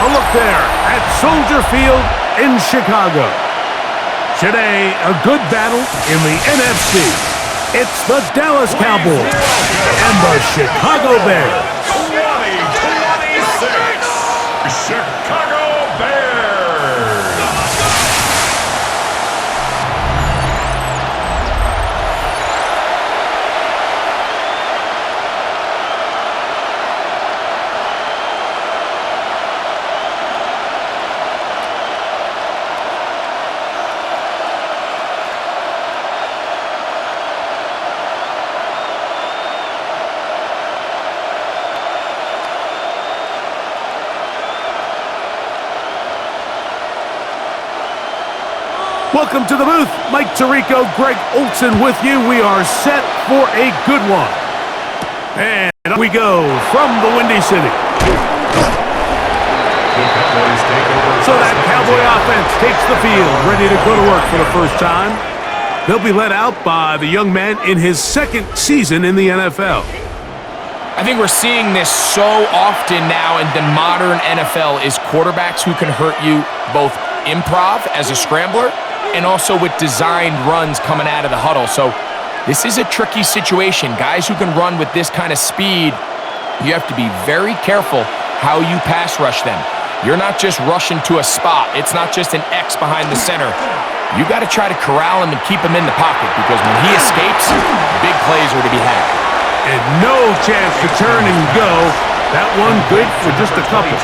A look there at Soldier Field in Chicago. Today, a good battle in the NFC. It's the Dallas Cowboys and the Chicago Bears. 2026 Chicago Bears. Welcome to the booth. Mike Tirico, Greg Olson with you. We are set for a good one. And up we go from the Windy City. So that Cowboy offense takes the field, ready to go to work for the first time. They'll be led out by the young man in his second season in the NFL. I think we're seeing this so often now in the modern NFL is quarterbacks who can hurt you both improv as a scrambler and also with designed runs coming out of the huddle. So this is a tricky situation. Guys who can run with this kind of speed, you have to be very careful how you pass rush them. You're not just rushing to a spot. It's not just an X behind the center. You got to try to corral him and keep him in the pocket because when he escapes, big plays are to be had. And no chance to turn and go. That one good for just a couple.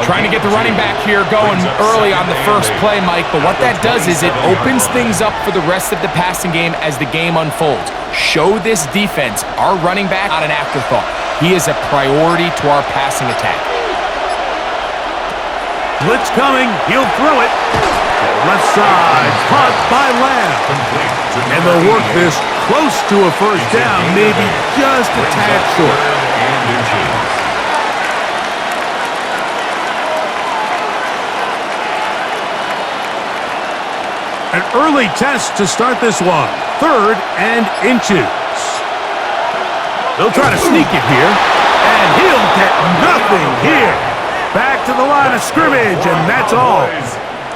Trying to get the running back here going early on the first play, Mike, but what that does is it opens things up for the rest of the passing game as the game unfolds. Show this defense, our running back, not an afterthought. He is a priority to our passing attack. Blitz coming, he'll throw it. Left side, caught by Lamb. And they'll work this close to a first down, maybe just a tad short. An early test to start this one. 3rd and inches. They'll try to sneak it here, and he'll get nothing here. Back to the line of scrimmage, and that's all.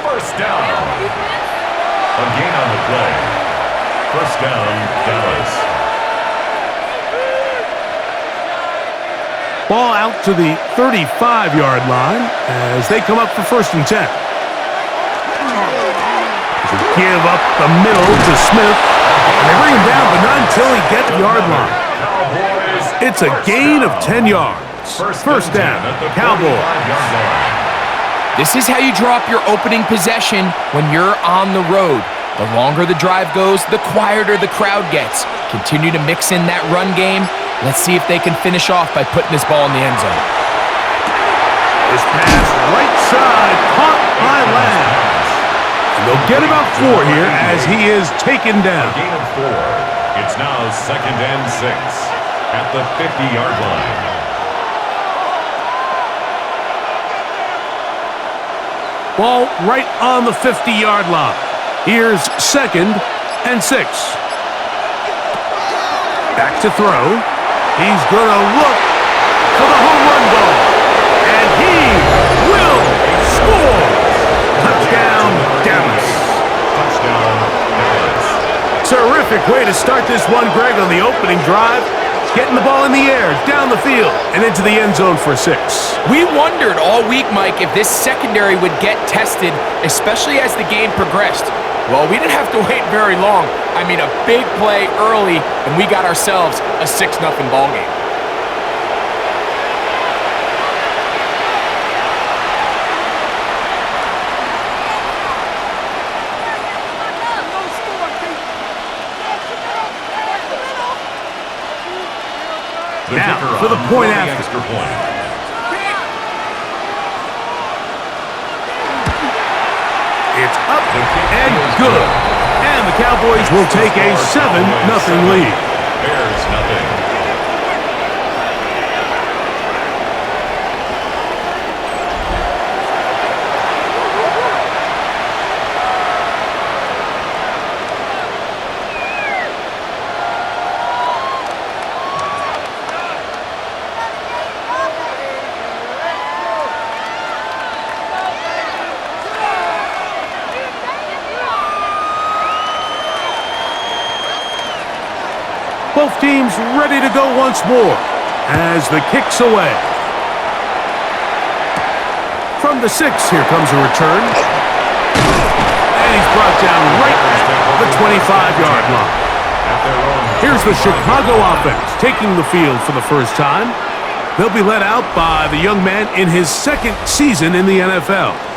First down. A gain on the play. First down, Dallas. Ball out to the 35-yard line as they come up for 1st and 10. Give up the middle to Smith. And they bring him down, but not until he gets the yard line. It's a gain of 10 yards. First down, Cowboys. This is how you drop your opening possession when you're on the road. The longer the drive goes, the quieter the crowd gets. Continue to mix in that run game. Let's see if they can finish off by putting this ball in the end zone. This pass right side, caught by Lamb. And they'll get about 4 here as he is taken down. A gain of 4. It's now 2nd and 6 at the 50-yard line. Ball right on the 50-yard line. Here's 2nd and 6. Back to throw. He's going to look for the home run ball. And he will score. Touchdown, Dallas. Touchdown, Dallas. Terrific way to start this one, Greg, on the opening drive. Getting the ball in the air, down the field, and into the end zone for 6. We wondered all week, Mike, if this secondary would get tested, especially as the game progressed. Well, we didn't have to wait very long. I mean, a big play early, and we got ourselves a 6-0 ball game. Now, for the point after. Extra point. It's up and good. And the Cowboys will take a 7-0 lead. Bears nothing. Both teams ready to go once more as the kick's away. From the 6, here comes a return. And he's brought down right at the 25-yard line. Here's the Chicago offense taking the field for the first time. They'll be led out by the young man in his second season in the NFL.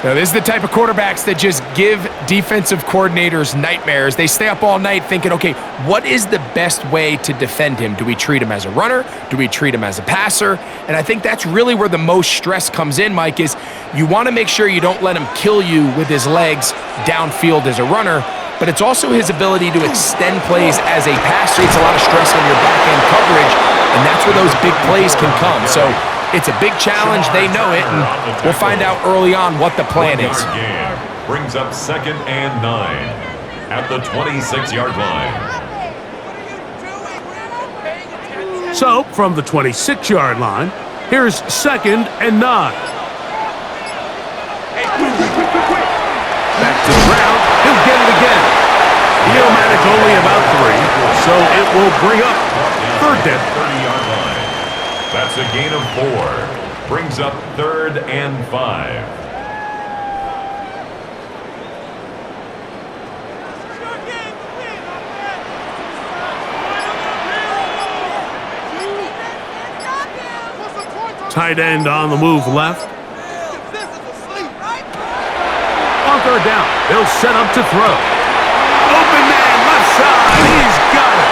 Now, this is the type of quarterbacks that just give defensive coordinators nightmares. They stay up all night thinking, okay, what is the best way to defend him? Do we treat him as a runner? Do we treat him as a passer? And I think that's really where the most stress comes in, Mike, is you want to make sure you don't let him kill you with his legs downfield as a runner, but it's also his ability to extend plays as a passer. It's a lot of stress on your back-end coverage, and that's where those big plays can come. So it's a big challenge. They know it, and we'll find out early on what the plan is. Brings up 2nd and 9 at the 26-yard line. So, from the 26-yard line, here's 2nd and 9. Back to the ground. He'll get it again. He'll manage only about 3, so it will bring up 3rd down. 30-yard line. That's a gain of 4. Brings up 3rd and 5. Tight end on the move left. On 3rd down, they'll set up to throw. Open man, left side, he's got it.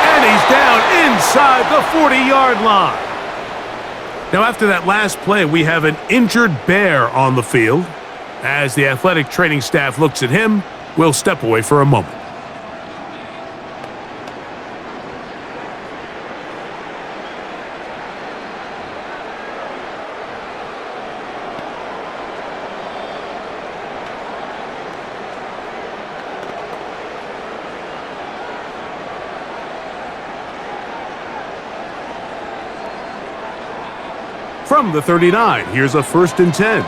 And he's down inside the 40-yard line. Now, after that last play, we have an injured Bear on the field. As the athletic training staff looks at him, we'll step away for a moment. From the 39, here's a 1st and 10.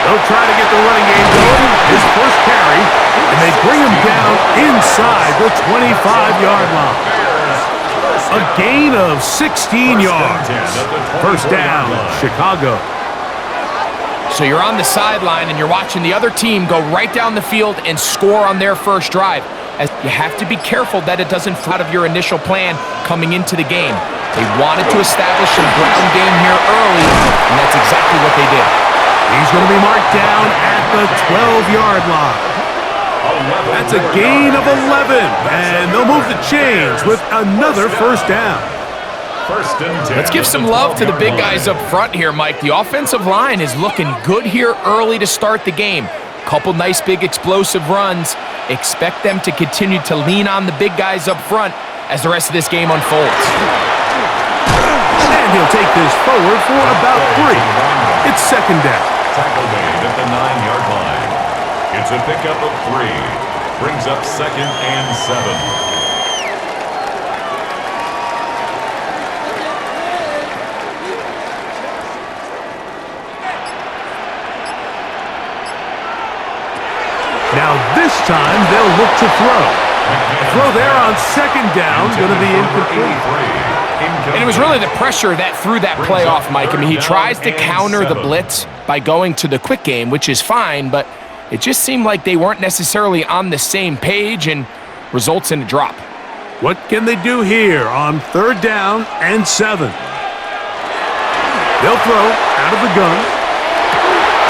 They'll try to get the running game going. His first carry, and they bring him down inside the 25-yard line. A gain of 16 yards. 1st down, Chicago. So you're on the sideline, and you're watching the other team go right down the field and score on their first drive. As you have to be careful that it doesn't fall out of your initial plan coming into the game. They wanted to establish some ground game here early, and that's exactly what they did. He's going to be marked down at the 12-yard line. That's a gain of 11, and they'll move the chains with another 1st down. 1st and 10. Let's give some love to the big guys up front here, Mike. The offensive line is looking good here early to start the game. Couple nice big explosive runs. Expect them to continue to lean on the big guys up front as the rest of this game unfolds. And he'll take this forward for about 3. It's 2nd down. Tackle made at the 9-yard line. It's a pickup of 3. Brings up 2nd and 7. Now this time they'll look to throw. A throw there on 2nd down, going to be incomplete. And it was really the pressure that threw that play off, Mike. I mean, he tries to counter the blitz by going to the quick game, which is fine, but it just seemed like they weren't necessarily on the same page and results in a drop. What can they do here on 3rd down and 7? They'll throw out of the gun.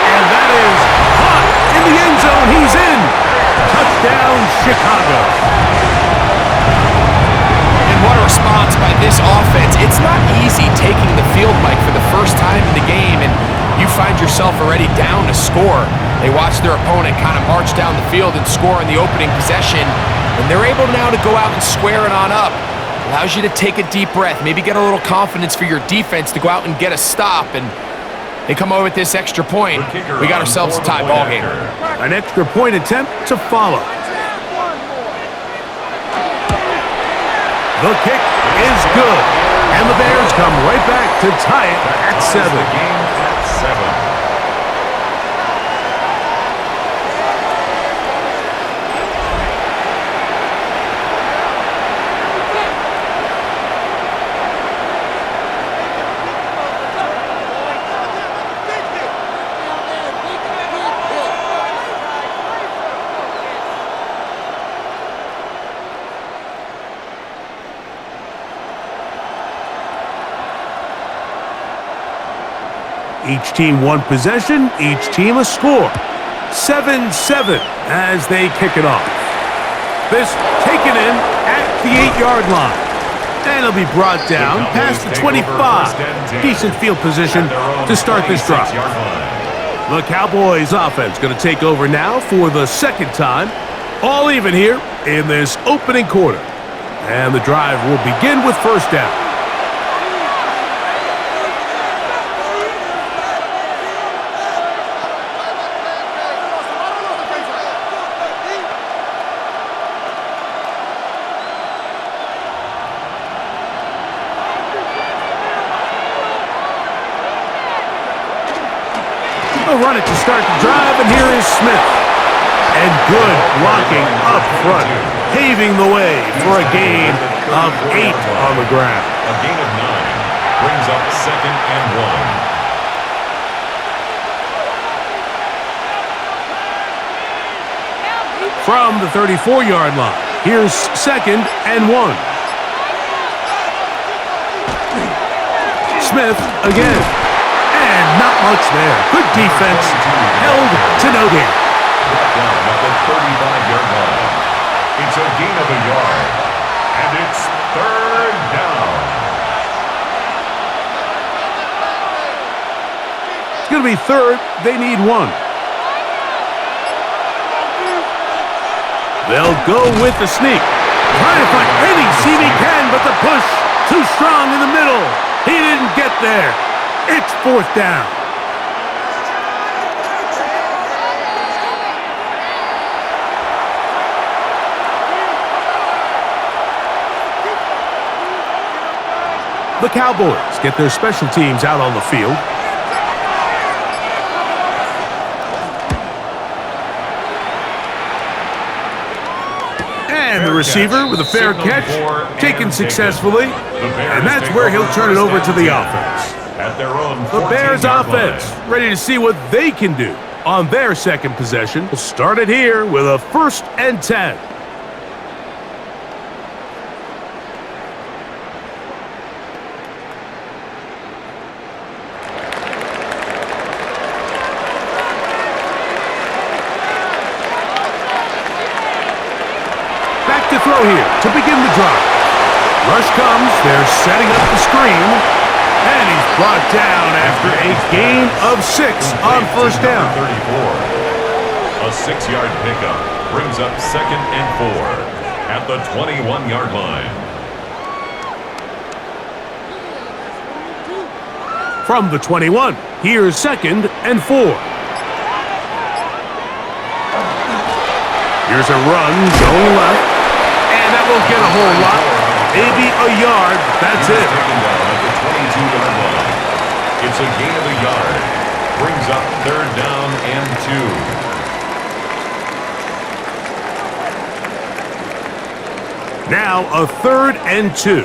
And that is hot in the end zone. He's in. Touchdown, Chicago. And what a response by this offense. It's not easy taking the field, Mike, for the first time in the game, and you find yourself already down to score. They watch their opponent kind of march down the field and score in the opening possession, and they're able now to go out and square it on up. Allows you to take a deep breath, maybe get a little confidence for your defense to go out and get a stop, and they come over with this extra point. We got ourselves a tie ball game. An extra point attempt to follow. The kick is good, and the Bears come right back to tie it at 7. Each team one possession, each team a score. 7-7 as they kick it off. This taken in at the 8-yard line. And it'll be brought down past the 25. Decent field position to start this drive. The Cowboys offense going to take over now for the second time. All even here in this opening quarter. And the drive will begin with first down. They'll run it to start the drive, and here is Smith. And good blocking up front, paving the way for a gain of 8 on the ground. A gain of 9 brings up 2nd and 1. From the 34-yard line, here's 2nd and 1. Smith again. And not much there. Good defense. Held to no gain. Brought down at the 35-yard line. It's a gain of a yard. And it's 3rd down. It's going to be 3rd. They need 1. They'll go with the sneak. Trying to find any seam he can, but the push too strong in the middle. He didn't get there. It's 4th down. The Cowboys get their special teams out on the field. And the receiver with a fair catch, taken successfully. And that's where he'll turn it over to the offense. At their own The Bears 14-yard offense line. ready to see what they can do on their second possession. We'll start it here with a 1st and 10. Back to throw here to begin the drive. Rush comes, they're setting up the screen. And he's brought down after a gain of 6 on first down. 34. A 6-yard pickup brings up 2nd and 4 at the 21-yard line. From the 21, here's 2nd and 4. Here's a run going left. And that won't get a whole lot. Maybe a yard. That's it. Taken down at the 22-yard line. It's a gain of a yard. Brings up 3rd down and 2. Now a 3rd and 2.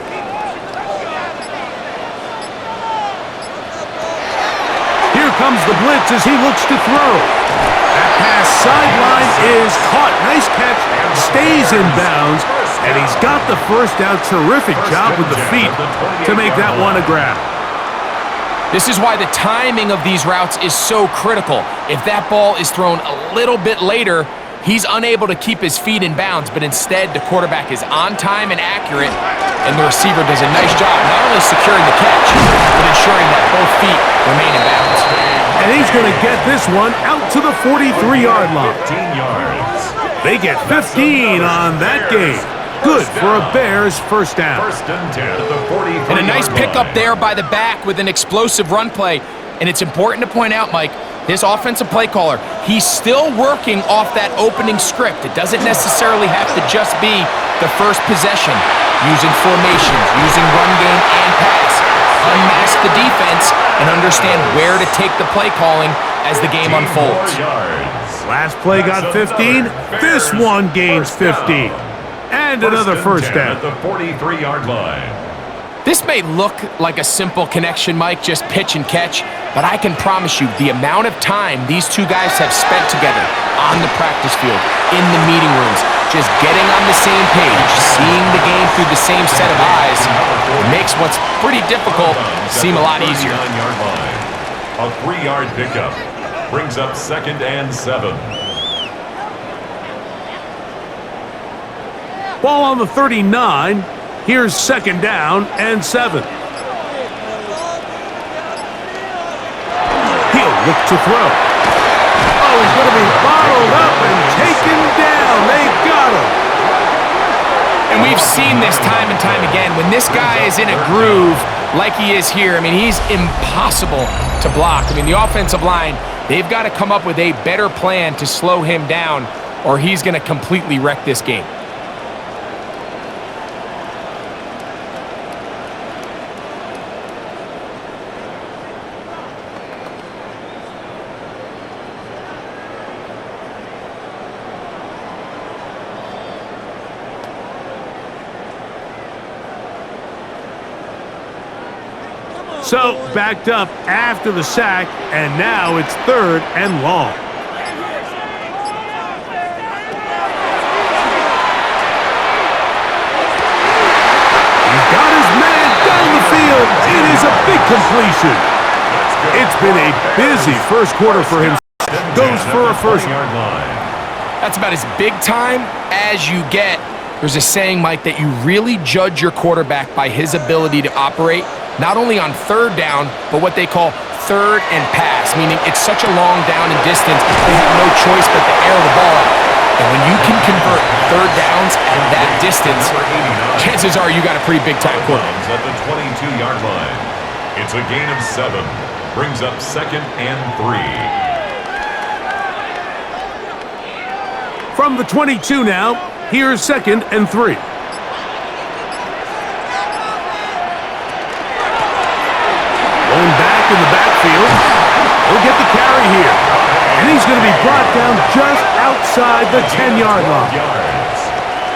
Here comes the blitz as he looks to throw. That pass sideline is caught. Nice catch. Stays in bounds. And he's got the first down. Terrific job with the feet to make that one a grab. This is why the timing of these routes is so critical. If that ball is thrown a little bit later, he's unable to keep his feet in bounds, but instead the quarterback is on time and accurate, and the receiver does a nice job not only securing the catch, but ensuring that both feet remain in bounds. And he's going to get this one out to the 43-yard line. 15 yards. They get 15 on that game. Good for a Bears first down. 1st and 10 at the 43-yard And a nice pickup line. there by the back with an explosive run play. And it's important to point out, Mike, this offensive play caller, he's still working off that opening script. It doesn't necessarily have to just be the first possession. Using formations, using run game and pass. Unmask the defense and understand where to take the play calling as the game unfolds. 4 yards. Last play got 15. This one gains 15. And another first down. At the 43-yard line. This may look like a simple connection, Mike, just pitch and catch, but I can promise you the amount of time these two guys have spent together on the practice field, in the meeting rooms, just getting on the same page, seeing the game through the same set of eyes, makes what's pretty difficult seem a lot easier. A 3-yard pickup brings up 2nd and 7. Ball on the 39. Here's 2nd down and 7. He'll look to throw. Oh, he's going to be bottled up and taken down. They got him. And we've seen this time and time again. When this guy is in a groove like he is here, I mean, he's impossible to block. I mean, the offensive line, they've got to come up with a better plan to slow him down, or he's going to completely wreck this game. So, backed up after the sack, and now it's 3rd and long. He's got his man down the field. It is a big completion. It's been a busy first quarter for him. Goes for a first. That's about as big time as you get. There's a saying, Mike, that you really judge your quarterback by his ability to operate not only on 3rd down, but what they call 3rd and pass, meaning it's such a long down and distance, they have no choice but to air the ball out. And when you can convert 3rd downs at that distance, chances are you got a pretty big-time quarterback. At the 22-yard line. It's a gain of 7. Brings up 2nd and 3. From the 22 now, here's 2nd and 3. Going back in the backfield. He'll get the carry here. And he's going to be brought down just outside the 10-yard line.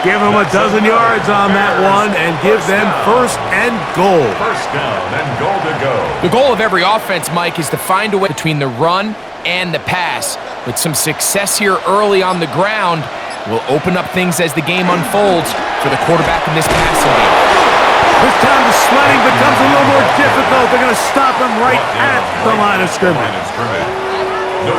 Give him a dozen yards on that one and give them 1st and goal. 1st down and goal to go. The goal of every offense, Mike, is to find a way between the run and the pass. With some success here early on the ground, will open up things as the game unfolds for the quarterback in this passing game. This time the sledding becomes a little more difficult. They're going to stop him right at the line of scrimmage.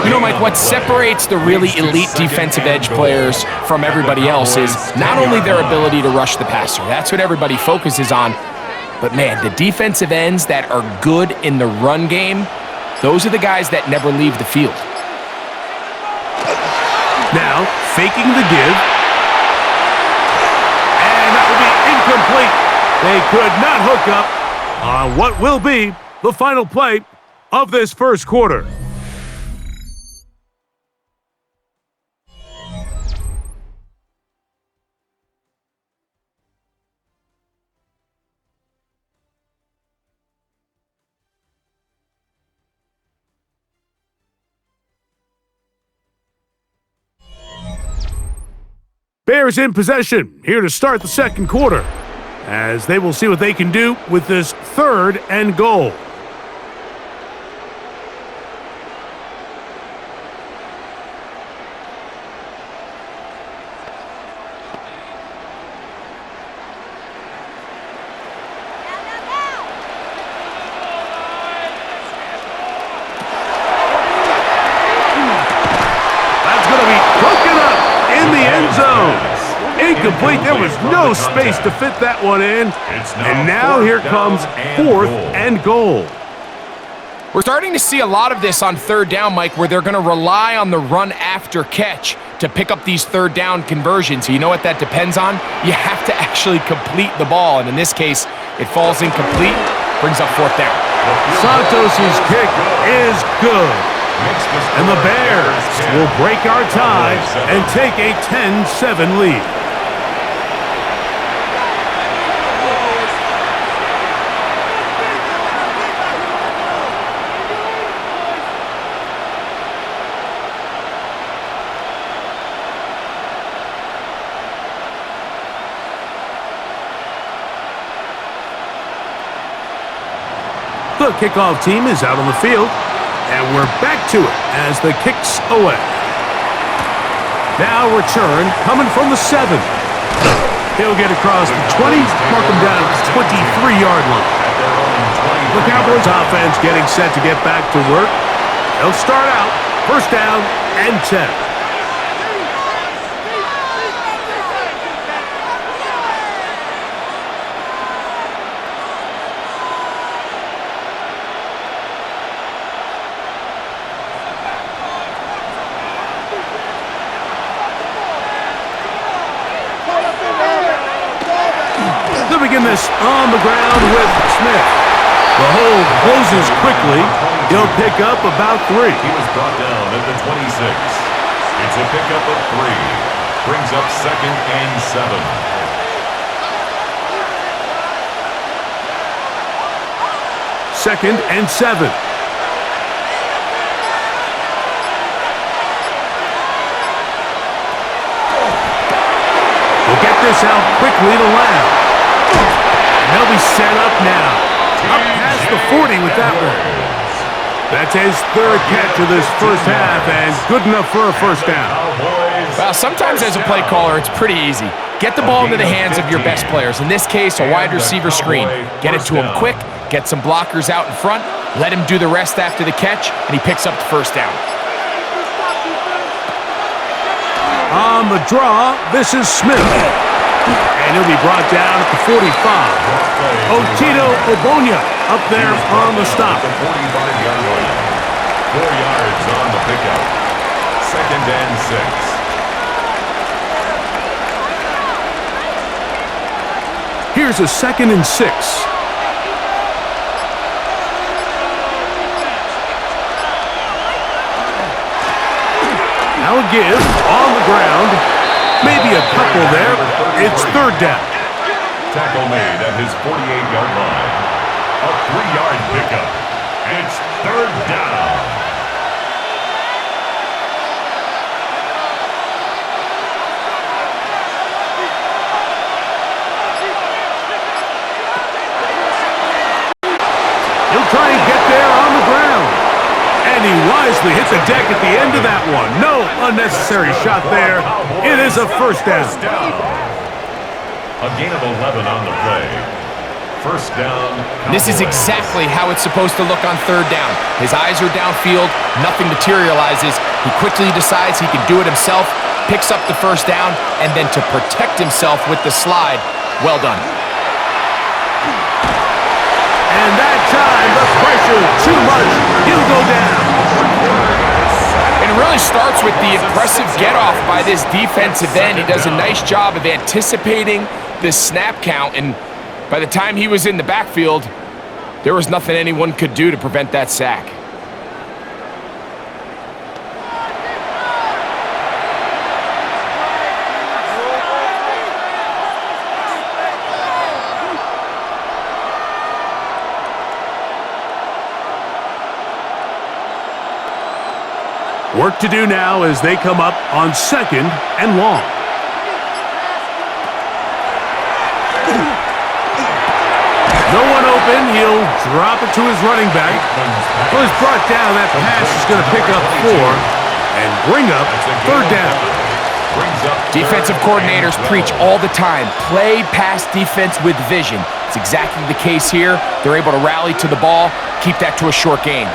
You know, Mike, what separates the really elite defensive edge players from everybody else is not only their ability to rush the passer. That's what everybody focuses on. But, man, the defensive ends that are good in the run game, those are the guys that never leave the field. Now, faking the give. And that will be incomplete. They could not hook up on what will be the final play of this first quarter. Bears in possession here to start the second quarter, as they will see what they can do with this 3rd and goal. That's going to be broken up in the end zone. Incomplete. There was no space to fit that one in. And now here comes 4th and goal. We're starting to see a lot of this on 3rd down, Mike, where they're going to rely on the run after catch to pick up these 3rd down conversions. So you know what that depends on? You have to actually complete the ball. And in this case, it falls incomplete, brings up 4th down. Santos' kick is good. And the Bears will break our tie and take a 10-7 lead. The kickoff team is out on the field, and we're back to it as the kick's away. Now return coming from the 7. He'll get across the 20, mark him down at the 23-yard line. The Cowboys offense getting set to get back to work. They'll start out first down and 10. They'll begin this on the ground with Smith. The hole closes quickly. He'll pick up about 3. He was brought down at the 26. It's a pickup of 3. Brings up second and 7. Second and 7. We'll get this out quickly to Lamb. And they'll be set up now. Up past the 40 with that one. That's his 3rd catch of this first half, and good enough for a first down. Well, sometimes as a play caller, it's pretty easy. Get the ball into the hands of your best players. In this case, a wide receiver screen. Get it to him quick, get some blockers out in front, let him do the rest after the catch, and he picks up the first down. On the draw, this is Smith. And he'll be brought down at the 45. Otito Obonya up there on the stop. The 45-yard line. 4 yards on the pickup. Second and 6. Here's a 2nd and 6. Now a give on the ground. Maybe a couple there. It's 3rd down. Tackle made at his 48-yard line. A 3-yard pickup. It's 3rd down. He'll try and get there on the ground. And he wisely hit the deck at the end of that one. No unnecessary shot there. It is a first down. A gain of 11 on the play. First down. This is exactly how it's supposed to look on 3rd down. His eyes are downfield, nothing materializes. He quickly decides he can do it himself, picks up the first down, and then to protect himself with the slide, well done. And that time, the pressure too much. He'll go down. And it really starts with the impressive get-off by this defensive end. He does a nice job of anticipating this snap count, and by the time he was in the backfield, there was nothing anyone could do to prevent that sack. Work to do now as they come up on 2nd and long. No one open. He'll drop it to his running back. Well, he's brought down. That pass is going to pick up 4 and bring up 3rd down. Defensive coordinators preach all the time, play pass defense with vision. It's exactly the case here. They're able to rally to the ball, keep that to a short gain.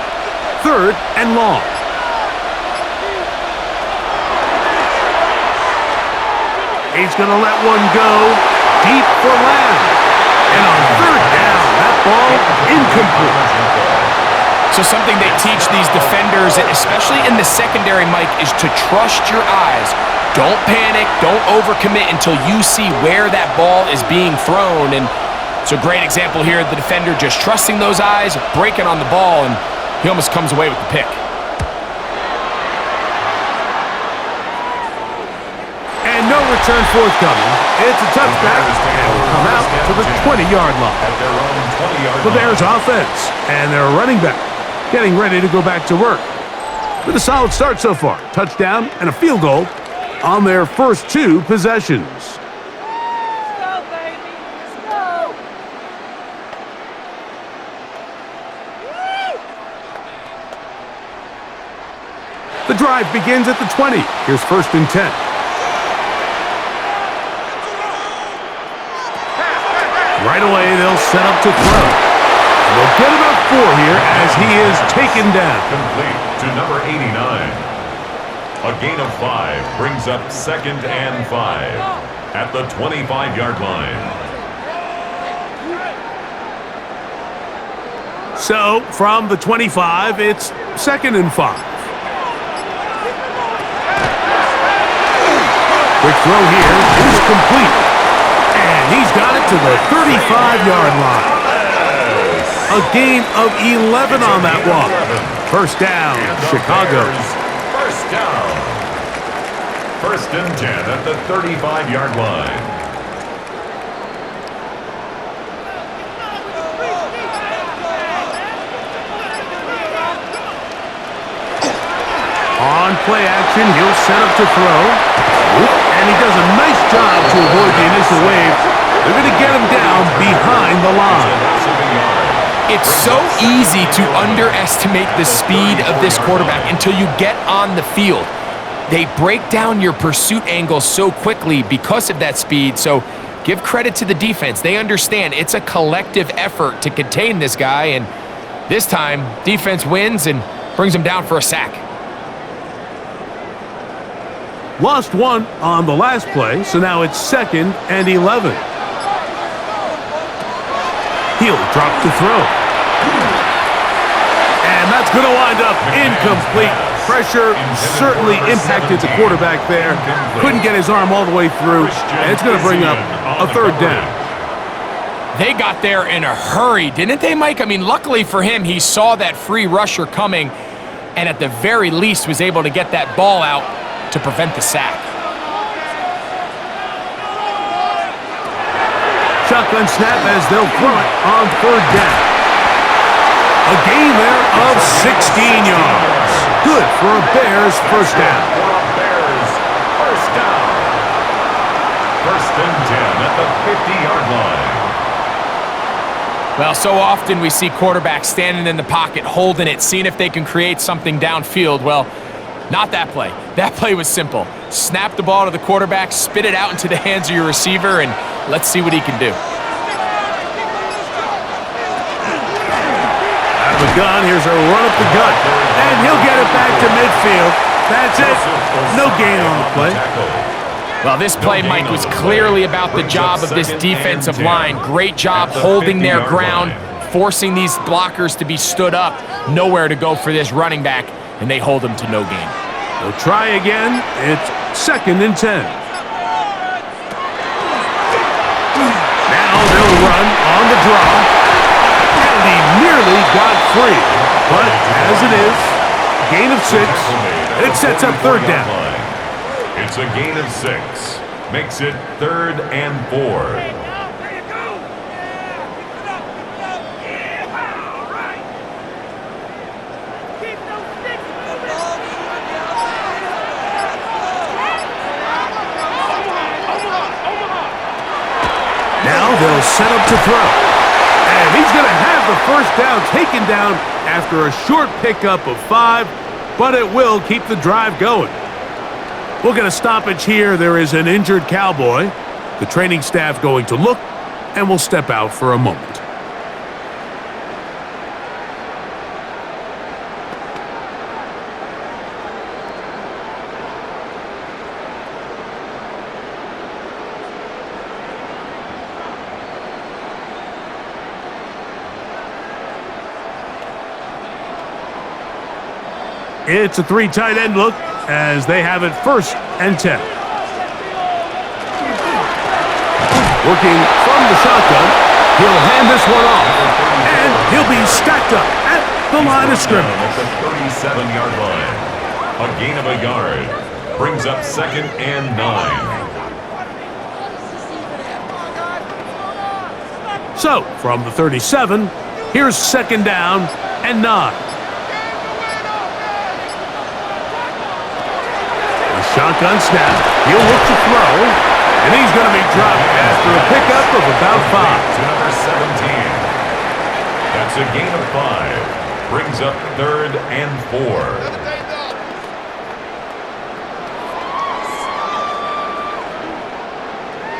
3rd and long. He's going to let one go deep for Lamb. And on 3rd down, that ball incomplete. So something they teach these defenders, especially in the secondary, Mike, is to trust your eyes. Don't panic, don't overcommit until you see where that ball is being thrown. And it's a great example here, the defender just trusting those eyes, breaking on the ball, and he almost comes away with the pick. And no return forthcoming. It's a touchback, and will come out to the 20-yard line. At their own 20-yard The line. Bears offense and their running back getting ready to go back to work. With a solid start so far. Touchdown and a field goal on their first 2 possessions. Let's go, baby. Let's go. The drive begins at the 20. Here's 1st and 10. Right away, they'll set up to throw. And They'll get about 4 here as he is taken down. Complete to number 89. A gain of 5 brings up 2nd and 5 at the 25-yard line. So, from the 25, it's 2nd and 5. Quick throw here is complete. And he's got it to the 35-yard line. A gain of 11 on that walk. First down, Chicago. First down. 1st and 10 at the 35-yard line. On play action, he'll set up to throw. And he does a nice job to avoid the initial wave. They're going to get him down behind the line. It's so easy to underestimate the speed of this quarterback until you get on the field. They break down your pursuit angle so quickly because of that speed, so give credit to the defense. They understand it's a collective effort to contain this guy, and this time, defense wins and brings him down for a sack. Lost 1 on the last play, so now it's 2nd and 11. He'll drop to throw. And that's going to wind up incomplete. Pressure certainly impacted the quarterback there. Couldn't get his arm all the way through, and it's going to bring up a 3rd down. They got there in a hurry, didn't they, Mike? I mean, luckily for him, he saw that free rusher coming, and at the very least was able to get that ball out to prevent the sack. Shotgun snap as they'll throw it on 3rd down. A gain there of 16 yards. Good for a Bears first down. Bears first down. 1st and 10 at the 50-yard line. Well, so often we see quarterbacks standing in the pocket, holding it, seeing if they can create something downfield. Well, not that play. That play was simple. Snap the ball to the quarterback, spit it out into the hands of your receiver, and let's see what he can do. Out of the gun, here's a run up the gut, and he'll get it back to midfield. That's it. No gain on the play. Well, this play, Mike, was clearly about the job of this defensive line. Great job holding their ground, forcing these blockers to be stood up. Nowhere to go for this running back, and they hold him to no gain. They'll try again. It's 2nd and 10. Now they'll run on the draw. And he nearly got free. But as it is, gain of 6. It sets up 3rd down. It's a gain of 6. Makes it 3rd and 4. Now they'll set up to throw. And he's going to have the first down taken down after a short pickup of 5, but it will keep the drive going. We'll get a stoppage here. There is an injured Cowboy. The training staff going to look, and we'll step out for a moment. It's a 3 tight end look as they have it 1st and 10. Working from the shotgun, he'll hand this one off, and he'll be stacked up at the line of scrimmage. At the 37-yard line. A gain of a yard brings up 2nd and 9. So, from the 37, here's 2nd down and 9. Shotgun snap. He'll look to throw, and he's going to be dropped after a pickup of about 5. To number 17. That's a gain of 5. Brings up 3rd and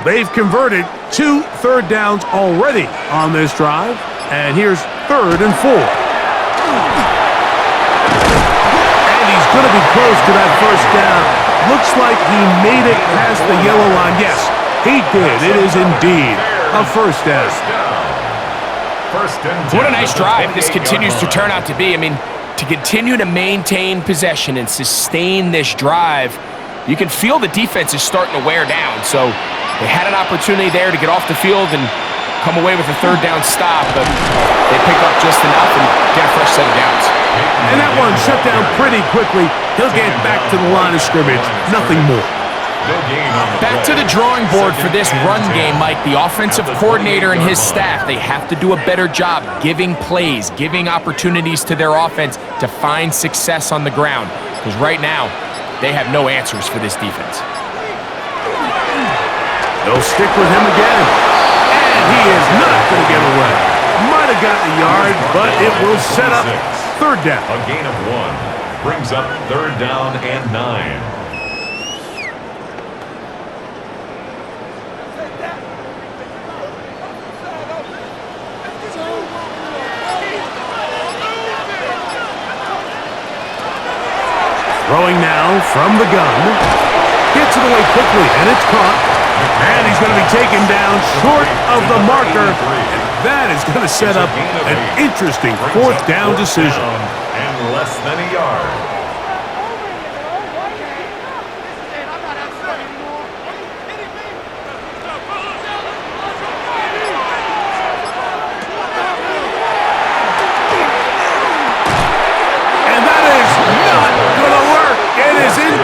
4. They've converted 2 third downs already on this drive, and here's 3rd and 4. And he's going to be close to that first down. Looks like he made it past the yellow line. Yes, he did. It is indeed a first down. What a nice drive this continues to turn out to be. I mean, to continue to maintain possession and sustain this drive, you can feel the defense is starting to wear down. So they had an opportunity there to get off the field and come away with a 3rd down stop, but they pick up just enough and get a fresh set of downs. And that one shut down pretty quickly. He'll get back to the line of scrimmage. Nothing more. Back to the drawing board for this run game, Mike. The offensive coordinator and his staff, they have to do a better job giving plays, giving opportunities to their offense to find success on the ground. Because right now, they have no answers for this defense. They'll stick with him again. And he is not going to get away. Might have gotten a yard, but it will set up 3rd down. A gain of 1 brings up 3rd down and 9. Throwing now from the gun. Gets it away quickly, and it's caught. And he's going to be taken down short of the marker. And that is going to set up an interesting 4th down decision. And less than a yard.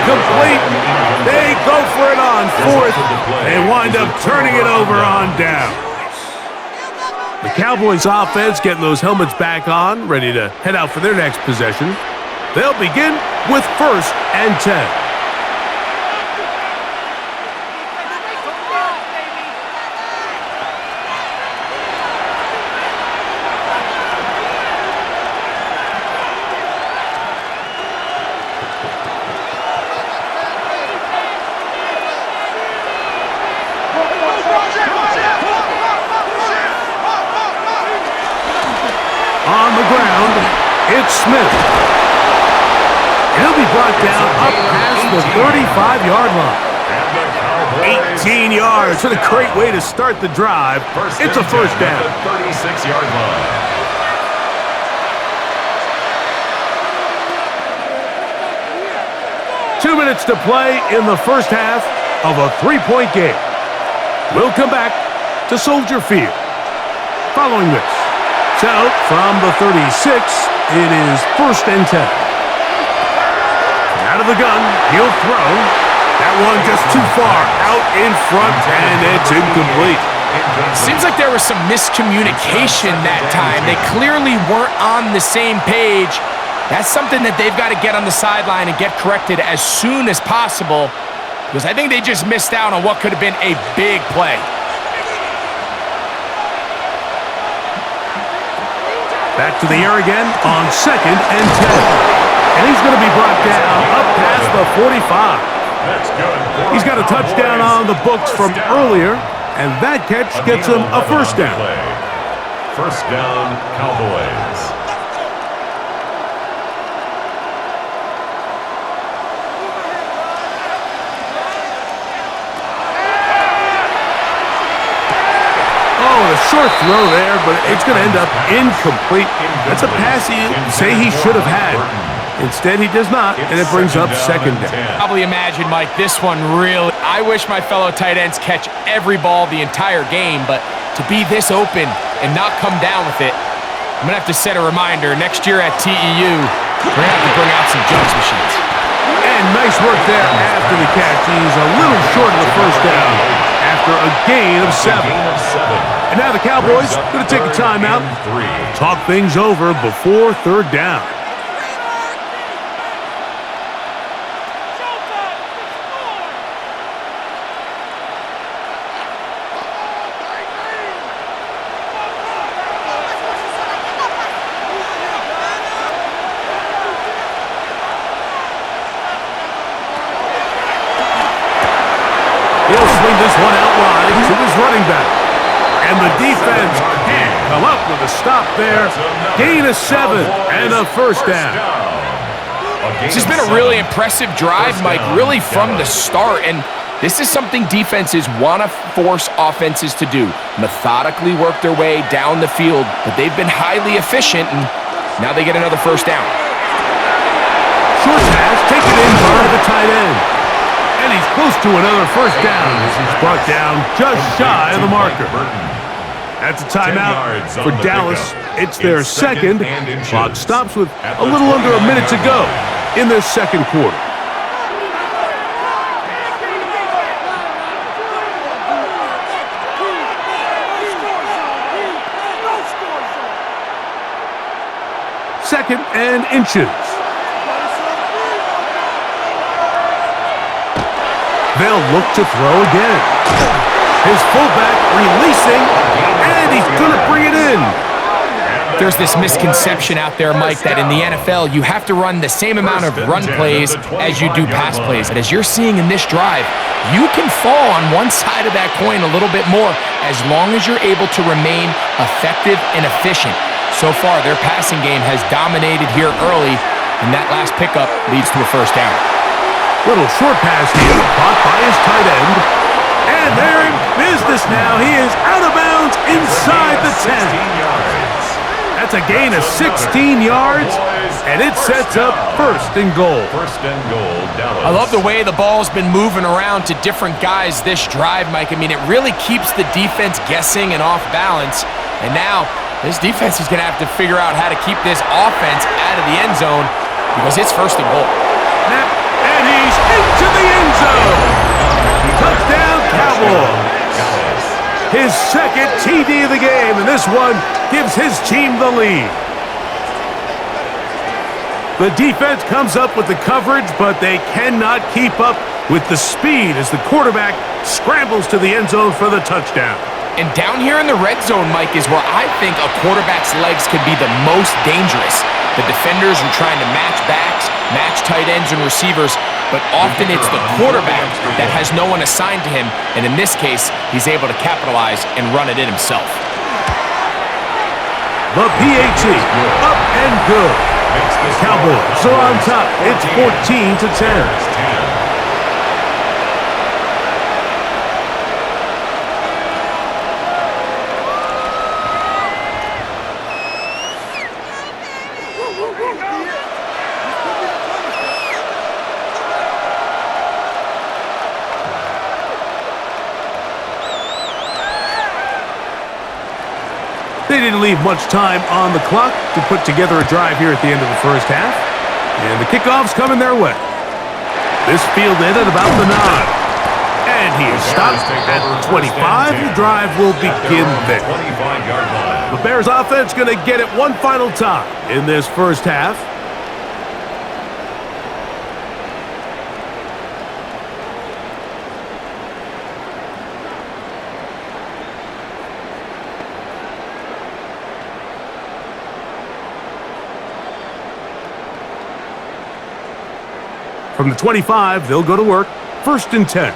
Complete. They go for it on 4th. They wind up turning it over on down. The Cowboys offense getting those helmets back on, ready to head out for their next possession. They'll begin with 1st and 10. On the ground, it's Smith. He'll be brought down up past the 35-yard line. 18 yards. What a great way to start the drive. It's a first down. 36-yard line. Two minutes to play in the first half of a 3-point game. We'll come back to Soldier Field. Following this. So, from the 36, it is 1st and 10. Out of the gun, he'll throw. That one just too far out in front, and it's incomplete. Seems like there was some miscommunication that time. They clearly weren't on the same page. That's something that they've got to get on the sideline and get corrected as soon as possible, because I think they just missed out on what could have been a big play. Back to the air again on 2nd and 10. And he's going to be brought down up past the 45. He's got a touchdown on the books from earlier, and that catch gets him a first down. First down, Cowboys. A short throw there, but it's going to end up incomplete. That's a pass you say he should have had. Instead, he does not, and it brings up 2nd down. Probably imagine, Mike, this one really... I wish my fellow tight ends catch every ball the entire game, but to be this open and not come down with it, I'm going to have to set a reminder. Next year at TEU, we're going to have to bring out some jugs machines. And nice work there after the catch. He's a little short of the first down after a gain of 7. And now the Cowboys going to take a timeout, talk things over before 3rd down. He'll swing this one out wide to his running back. And the defense can't come up with a stop there. Gain of 7 and a first down. This has been a really impressive drive, Mike, really from the start. And this is something defenses want to force offenses to do. Methodically work their way down the field, but they've been highly efficient, and now they get another first down. Short pass, taken in by the tight end. And he's close to another first down as he's brought down just shy of the marker. That's a timeout for Dallas. It's their second. Clock stops with a little under a minute to go in this second quarter. Second and inches. They'll look to throw again. His fullback releasing, and he's going to bring it in. There's this misconception out there, Mike, that in the NFL, you have to run the same amount of run plays as you do pass plays. And as you're seeing in this drive, you can fall on one side of that coin a little bit more as long as you're able to remain effective and efficient. So far, their passing game has dominated here early, and that last pickup leads to a first down. Little short pass here, caught by his tight end. And they're in business now. He is out of bounds inside the 10. That's a gain of 16 yards, and it sets up first and goal. First and goal, Dallas. I love the way the ball's been moving around to different guys this drive, Mike. I mean, it really keeps the defense guessing and off balance. And now, this defense is going to have to figure out how to keep this offense out of the end zone because it's first and goal. And he's into the end zone. Touchdown, Cowboys. His second TD of the game, and this one gives his team the lead. The defense comes up with the coverage, but they cannot keep up with the speed as the quarterback scrambles to the end zone for the touchdown. And down here in the red zone, Mike, is where I think a quarterback's legs could be the most dangerous. The defenders are trying to match backs, match tight ends and receivers, but often it's the quarterback that has no one assigned to him, and in this case, he's able to capitalize and run it in himself. The PAT, up and good. The Cowboys are on top. It's 14-10. They didn't leave much time on the clock to put together a drive here at the end of the first half. And the kickoff's coming their way. This fielded at about the 9. And he is stopped at 25. The drive will begin there. The Bears offense going to get it one final time in this first half. From the 25, they'll go to work. First and 10.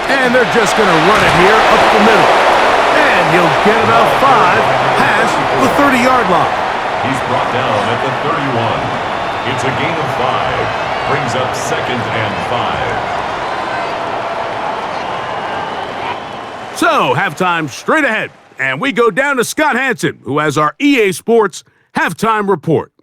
And they're just going to run it here up the middle. And he'll get about 5 past the 30-yard line. He's brought down at the 31. It's a gain of 5. Brings up second and 5. So, halftime straight ahead. And we go down to Scott Hansen, who has our EA Sports Halftime Report.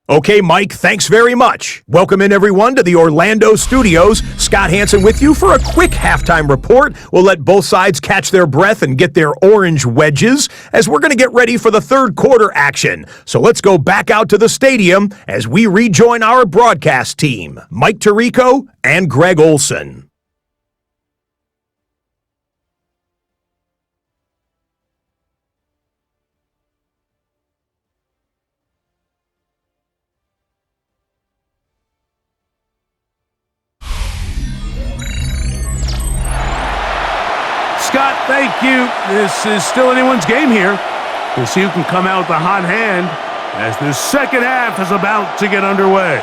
Okay, Mike, thanks very much. Welcome in, everyone, to the Orlando studios. Scott Hansen with you for a quick halftime report. We'll let both sides catch their breath and get their orange wedges as we're going to get ready for the third quarter action. So let's go back out to the stadium as we rejoin our broadcast team, Mike Tirico and Greg Olson. Scott, thank you. This is still anyone's game here. We'll see who can come out with a hot hand as the second half is about to get underway.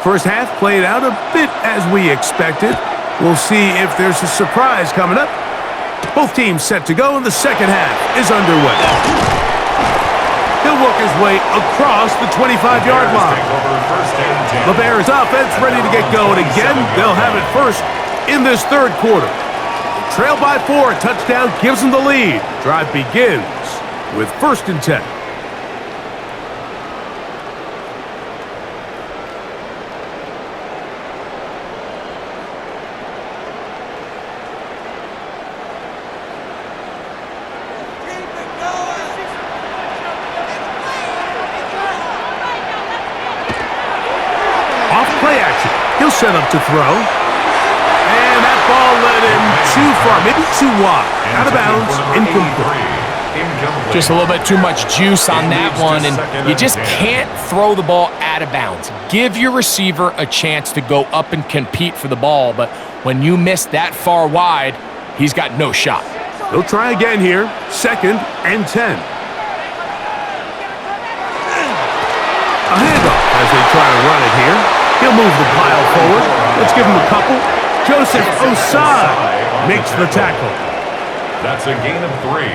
First half played out a bit as we expected. We'll see if there's a surprise coming up. Both teams set to go, and the second half is underway. He'll work his way across the 25-yard line. The Bears offense ready to get going again. They'll have it first in this third quarter. Trail by 4, a touchdown gives them the lead. Drive begins with 1st and 10. Off play action. He'll set up to throw. And that ball led him too far, maybe too wide. Out of bounds, incomplete. Just a little bit too much juice on that one, and you just can't throw the ball out of bounds. Give your receiver a chance to go up and compete for the ball, but when you miss that far wide, he's got no shot. He'll try again here. 2nd and 10. A handoff as they try to run it here. He'll move the pile forward. Let's give him a couple. Joseph Osai makes the tackle. That's a gain of 3.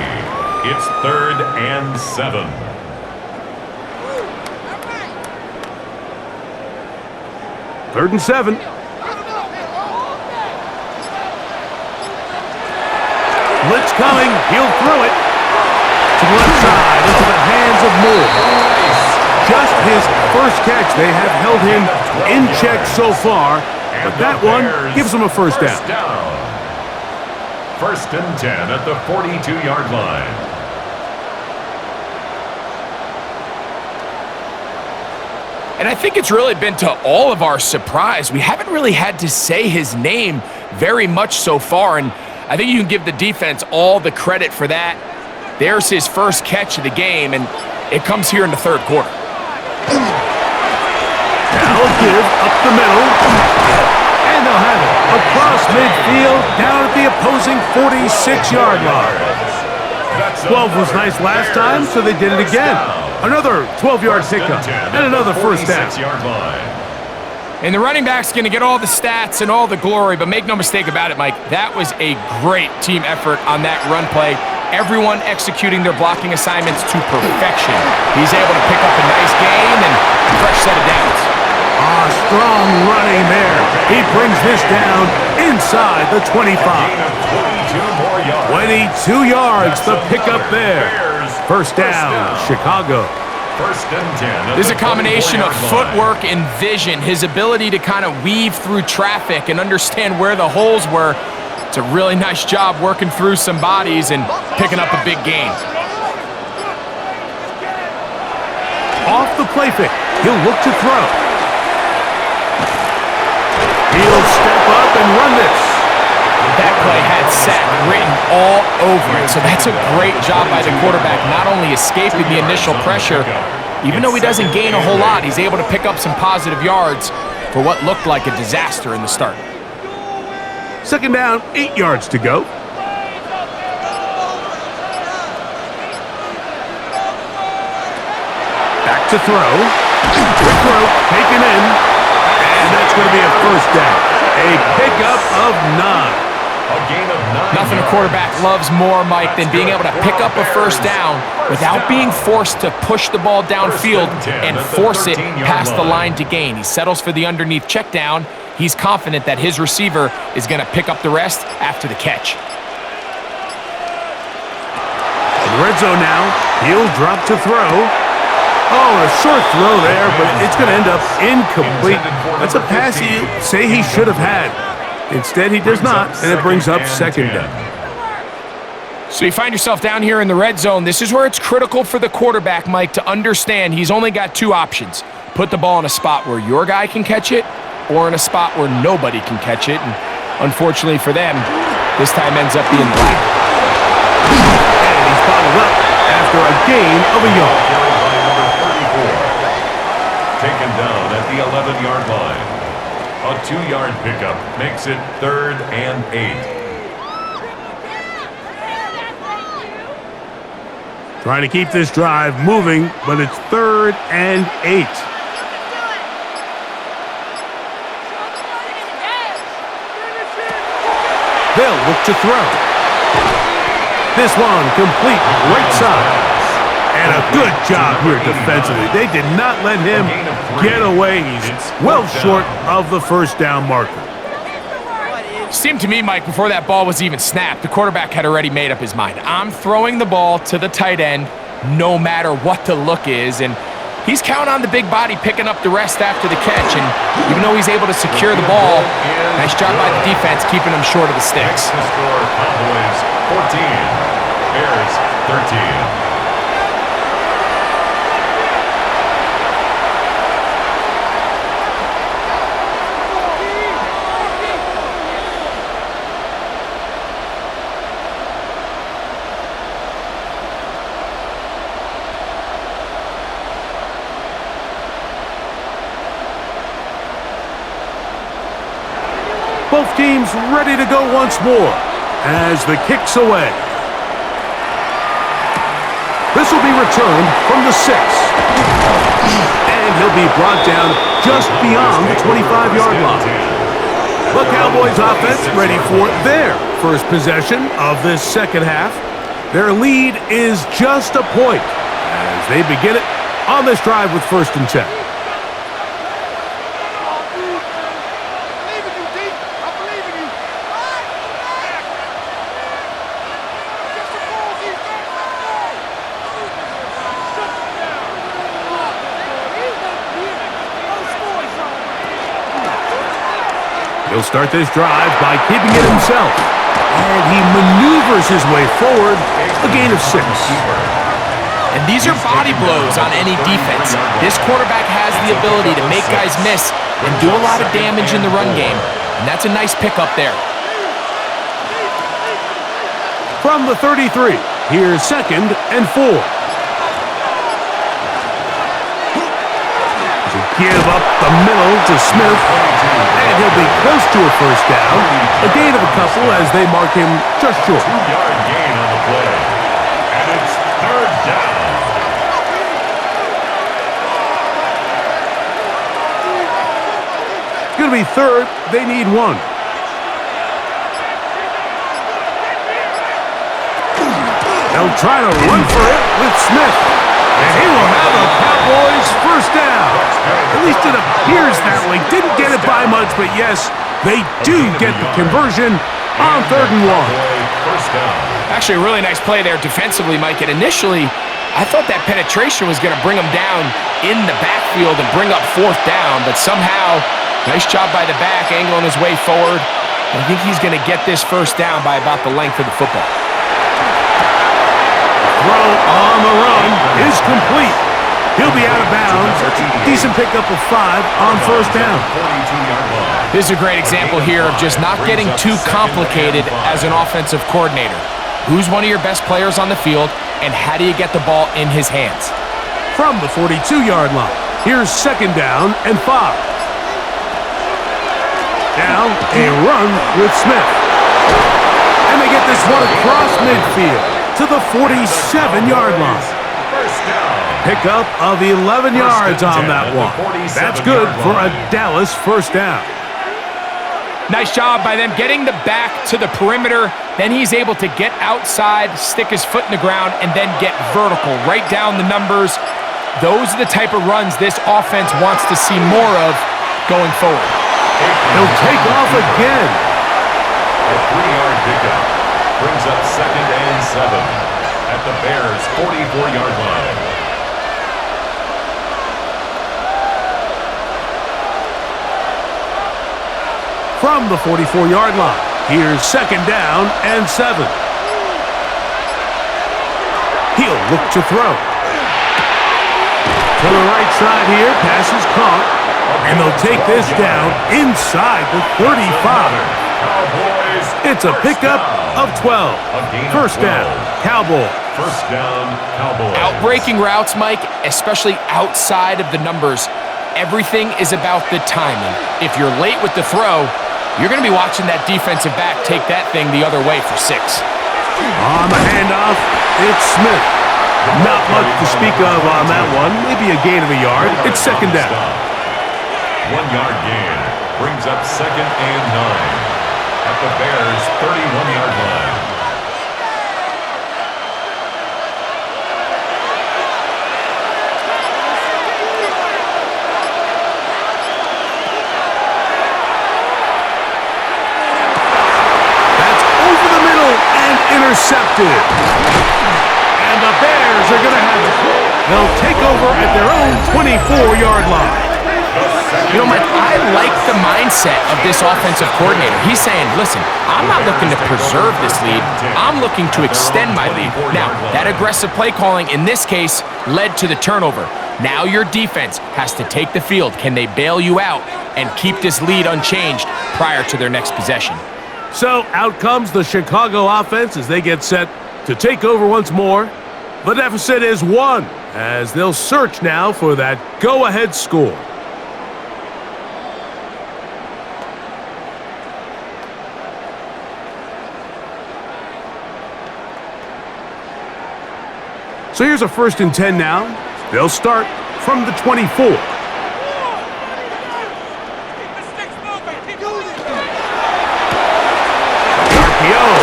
It's 3rd and 7. Third and 7. Blitz coming. He'll throw it to the left side into the hands of Moore. Just his first catch. They have held him in check so far, but that one gives him a first down. 1st and 10 at the 42-yard line. And I think it's really been to all of our surprise. We haven't really had to say his name very much so far, and I think you can give the defense all the credit for that. There's his first catch of the game, and it comes here in the third quarter. Now give up the middle, and they'll have it across midfield down at the opposing 46-yard line. 12 was nice last time, so they did it again. Another 12-yard pickup and another first down. And the running back's going to get all the stats and all the glory, but make no mistake about it, Mike, that was a great team effort on that run play. Everyone executing their blocking assignments to perfection. He's able to pick up a nice gain and a fresh set of downs. Strong running there. He brings this down inside the 25. 22 yards, the pickup there. First down, Chicago. 1st and 10. There's a combination of footwork and vision, his ability to kind of weave through traffic and understand where the holes were. It's a really nice job working through some bodies and picking up a big gain. Off the play fake, he'll look to throw. He'll step up and run this. That play had sack written all over it, so that's a great job by the quarterback, not only escaping the initial pressure, even though he doesn't gain a whole lot, he's able to pick up some positive yards for what looked like a disaster in the start. 2nd down, 8 yards to go. Back to throw. Quick throw, taken in. And that's going to be a first down. A pickup of 9. A gain of 9. Nothing a quarterback loves more, Mike, than being able to pick up a first down without being forced to push the ball downfield and force it past the line to gain. He settles for the underneath check down. He's confident that his receiver is going to pick up the rest after the catch. In the red zone now, he'll drop to throw. Oh, a short throw there, but it's going to end up incomplete. That's a pass you say he should have had. Instead, he does not, and it brings up 2nd down. So you find yourself down here in the red zone. This is where it's critical for the quarterback, Mike, to understand he's only got 2 options. Put the ball in a spot where your guy can catch it, or in a spot where nobody can catch it. And unfortunately for them, this time ends up being the latter. And he's bottled up after a gain of a yard. Taken down at the 11-yard line. A 2-yard pickup makes it 3rd and 8. Trying to keep this drive moving, but it's 3rd and 8. He'll look to throw. This one complete right side. And a good job here defensively. They did not let him get away. He's well short of the first down marker. Seemed to me, Mike, before that ball was even snapped, the quarterback had already made up his mind. I'm throwing the ball to the tight end no matter what the look is, and he's counting on the big body picking up the rest after the catch, and even though he's able to secure the ball, nice job by the defense keeping him short of the sticks. Cowboys 14, Bears 13. Both teams ready to go once more as the kick's away. This will be returned from the 6. And he'll be brought down just beyond the 25-yard line. The Cowboys offense ready for their first possession of this second half. Their lead is just a point as they begin it on this drive with 1st and 10. He'll start this drive by keeping it himself. And he maneuvers his way forward, a gain of 6. And these are body blows on any defense. This quarterback has the ability to make guys miss and do a lot of damage in the run game. And that's a nice pickup there. From the 33, here's 2nd and 4. Give up the middle to Smith, and he'll be close to a first down. A gain of a couple as they mark him just short. 2-yard gain on the play, and it's 3rd down. It's going to be 3rd. They need 1. They'll try to run for it with Smith, and he will have a Cowboys first down. At least it appears that way. Didn't get it by much, but yes, they do get the conversion on 3rd and 1. Actually, a really nice play there defensively, Mike. And initially, I thought that penetration was going to bring him down in the backfield and bring up 4th down, but somehow, nice job by the back, angling his way forward. I think he's going to get this first down by about the length of the football. Throw on the run is complete. He'll be out of bounds. Decent pickup of 5 on first down. This is a great example here of just not getting too complicated as an offensive coordinator. Who's one of your best players on the field, and how do you get the ball in his hands? From the 42-yard line, here's 2nd down and 5. Now a run with Smith. And they get this one across midfield to the 47-yard line. Pickup of 11 yards on that one. That's good for a Dallas first down. Nice job by them getting the back to the perimeter. Then he's able to get outside, stick his foot in the ground, and then get vertical right down the numbers. Those are the type of runs this offense wants to see more of going forward. He'll take off again. A 3-yard pickup brings up 2nd and 7 at the Bears' 44-yard line. From the 44-yard line, here's 2nd down and 7. He'll look to throw. To the right side here, pass is caught, and they'll take this down inside the 35. It's a pickup of 12. First down, Cowboys. First down, Cowboys. Outbreaking routes, Mike, especially outside of the numbers, everything is about the timing. If you're late with the throw, you're going to be watching that defensive back take that thing the other way for 6. On the handoff, it's Smith. Not much to speak of on that one. Maybe a gain of a yard. It's 2nd down. 1-yard gain brings up 2nd and 9 at the Bears' 31-yard line. That's over the middle and intercepted. And the Bears are going to have it. They'll take over at their own 24-yard line. You know, Mike, I like the mindset of this offensive coordinator. He's saying, listen, I'm not looking to preserve this lead. I'm looking to extend my lead. Now, that aggressive play calling in this case led to the turnover. Now your defense has to take the field. Can they bail you out and keep this lead unchanged prior to their next possession? So out comes the Chicago offense as they get set to take over once more. The deficit is 1 as they'll search now for that go-ahead score. So here's a 1st and 10 now. They'll start from the 24. RPO,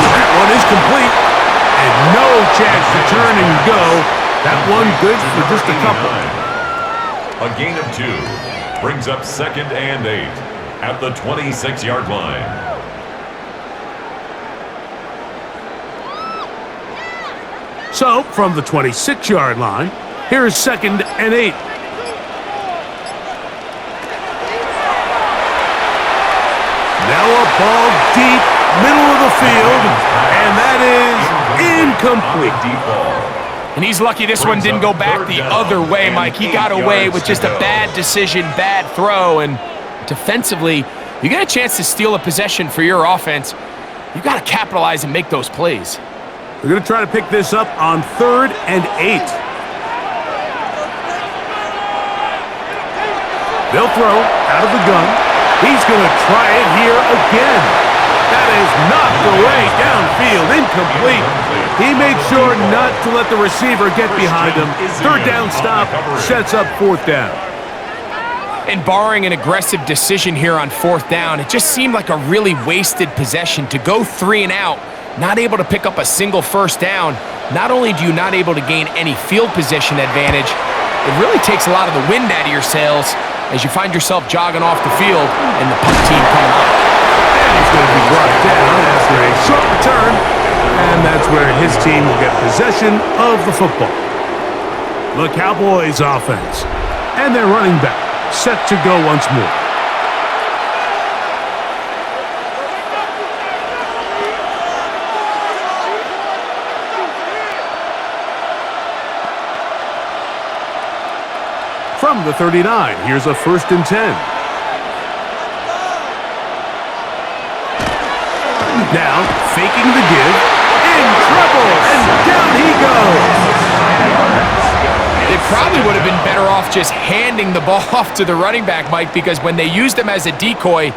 that one is complete. And no chance to turn and go. That one good for just a couple. A gain of 2 brings up 2nd and 8 at the 26-yard line. So, from the 26-yard line, here is 2nd and 8. Now a ball deep, middle of the field, and that is incomplete. Deep ball. And he's lucky this one didn't go back the other way, Mike. He got away with just a bad decision, bad throw, and defensively, you get a chance to steal a possession for your offense. You've got to capitalize and make those plays. They're going to try to pick this up on 3rd and 8. They'll throw out of the gun. He's going to try it here again. That is knocked away downfield, incomplete. He made sure not to let the receiver get behind him. 3rd down stop sets up 4th down. And barring an aggressive decision here on 4th down, it just seemed like a really wasted possession to go 3 and out. Not able to pick up a single 1st down. Not only do you not able to gain any field position advantage, it really takes a lot of the wind out of your sails as you find yourself jogging off the field and the punt team coming up. And he's going to be brought down after a short return, and that's where his team will get possession of the football. The Cowboys offense and their running back set to go once more. From the 39, here's a 1st and 10. Now, faking the give, in trouble, and down he goes. It probably would have been better off just handing the ball off to the running back, Mike, because when they used him as a decoy,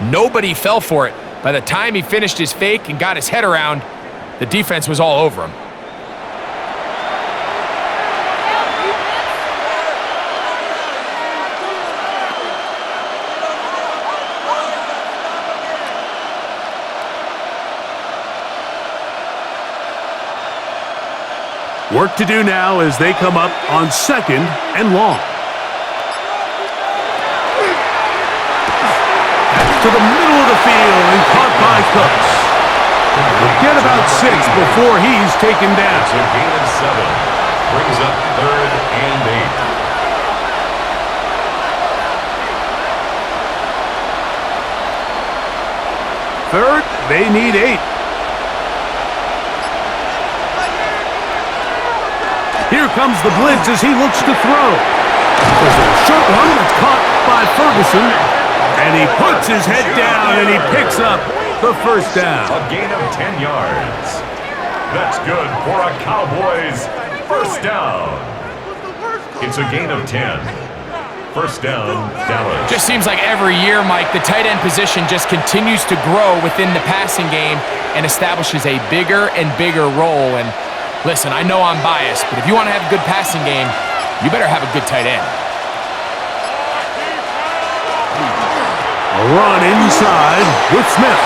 nobody fell for it. By the time he finished his fake and got his head around, the defense was all over him. Work to do now as they come up on 2nd and long. To the middle of the field and caught by Cooks. We'll get about 6 before he's taken down. So gain of 7 brings up 3rd and 8. 3rd, they need 8. Here comes the blitz as he looks to throw. There's a short one that's caught by Ferguson, and he puts his head down and he picks up the 1st down. A gain of 10 yards. That's good for a Cowboys 1st down. It's a gain of 10. 1st down, Dallas. Just seems like every year, Mike, the tight end position just continues to grow within the passing game and establishes a bigger and bigger role. And listen, I know I'm biased, but if you want to have a good passing game, you better have a good tight end. A run inside with Smith.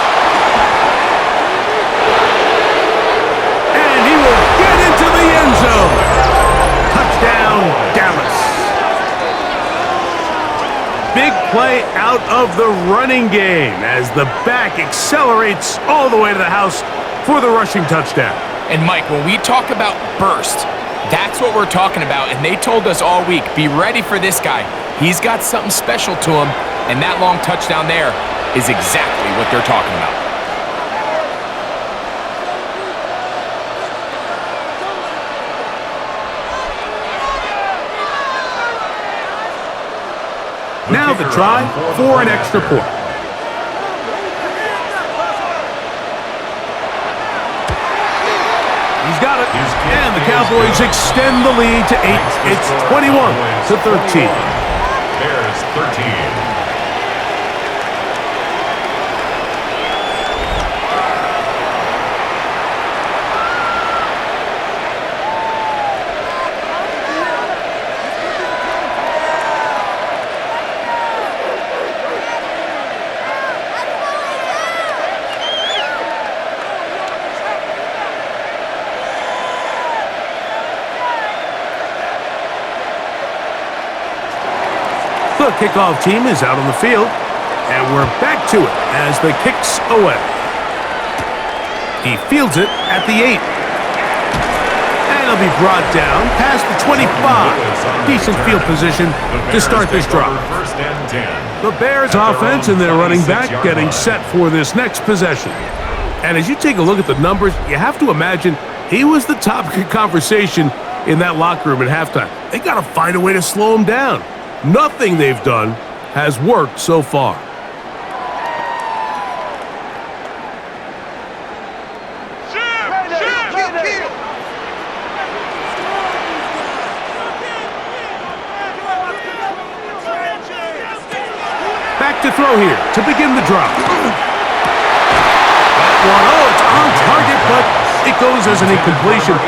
Touchdown, Dallas. Big play out of the running game as the back accelerates all the way to the house for the rushing touchdown. And Mike, when we talk about burst, that's what we're talking about. And they told us all week, be ready for this guy. He's got something special to him, and that long touchdown there is exactly what they're talking about. Now the try for an extra point. He's got it. And the Cowboys extend the lead to 8. It's 21-13. Bears 13. The kickoff team is out on the field, and we're back to it as the kick's away. He fields it at the 8. And he'll be brought down past the 25. Decent field position to start this drive. The Bears offense and their running back getting set for this next possession. And as you take a look at the numbers, you have to imagine he was the topic of conversation in that locker room at halftime. They got to find a way to slow him down. Nothing they've done has worked so far. Back to throw here to begin the drop. That one, it's on target, but it goes as an incompletion.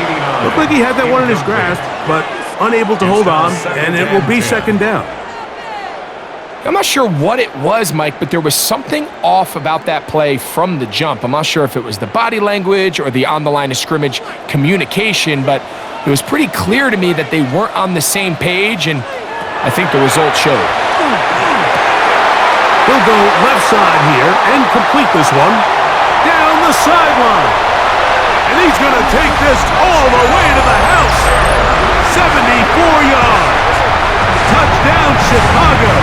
Looked like he had that one in his grasp, but unable to hold on, and it will be second down. I'm not sure what it was, Mike, but there was something off about that play from the jump. I'm not sure if it was the body language or the on-the-line of scrimmage communication, but it was pretty clear to me that they weren't on the same page, and I think the result showed. He'll go left side here and complete this one down the sideline. And he's going to take this all the way to the house. 74 yards. Touchdown, Chicago.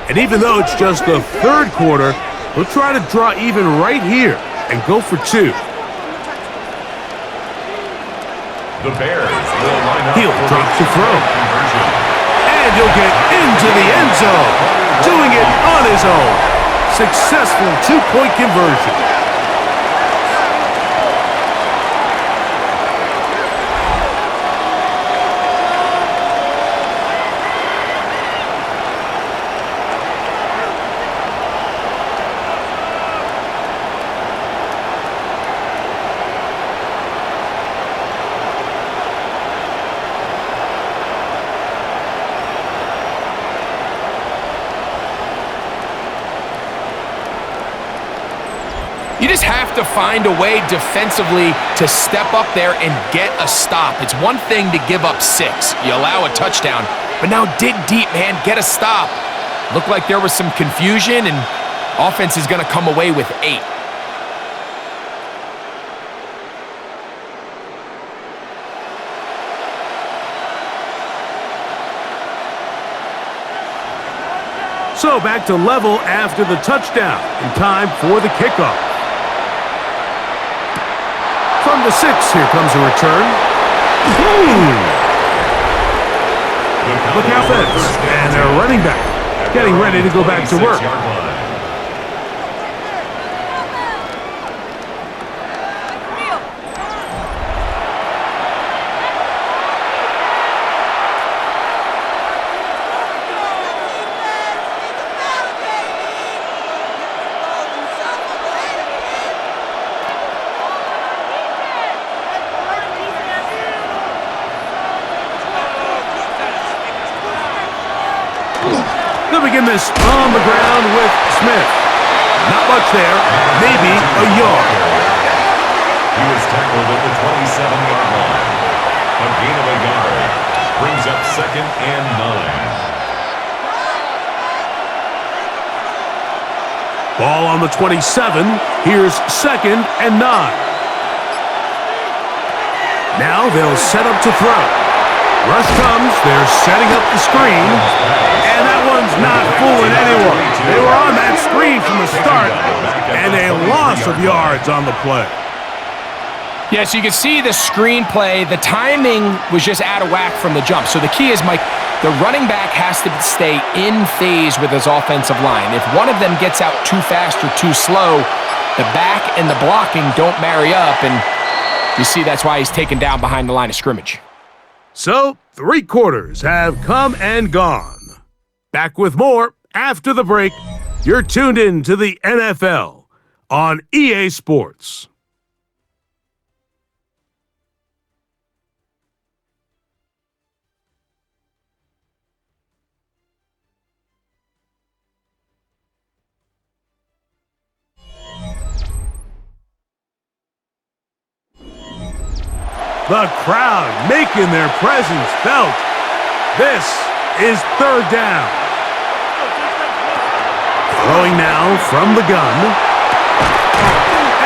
And even though it's just the third quarter, we'll try to draw even right here and go for 2. The Bears will line up. He'll drop to throw. And he'll get into the end zone, doing it on his own. Successful 2-point conversion. You just have to find a way defensively to step up there and get a stop. It's one thing to give up 6. You allow a touchdown, but now dig deep, man. Get a stop. Looked like there was some confusion, and offense is going to come away with 8. So back to level after the touchdown, in time for the kickoff. From the 6, here comes a return. Look out this, and they're running back, getting ready to go back to work. They'll begin this on the ground with Smith. Not much there, maybe a yard. He was tackled at the 27-yard line. A gain of a yard brings up 2nd and 9. Ball on the 27. Here's 2nd and 9. Now they'll set up to throw. Rush comes. They're setting up the screen. And that one's not fooling anyone. They were on that screen from the start. And a loss of yards on the play. Yeah, so you can see the screenplay. The timing was just out of whack from the jump. So the key is, Mike, the running back has to stay in phase with his offensive line. If one of them gets out too fast or too slow, the back and the blocking don't marry up, and you see that's why he's taken down behind the line of scrimmage. So, 3 quarters have come and gone. Back with more after the break. You're tuned in to the NFL on EA Sports. The crowd making their presence felt. This is 3rd down. Throwing now from the gun.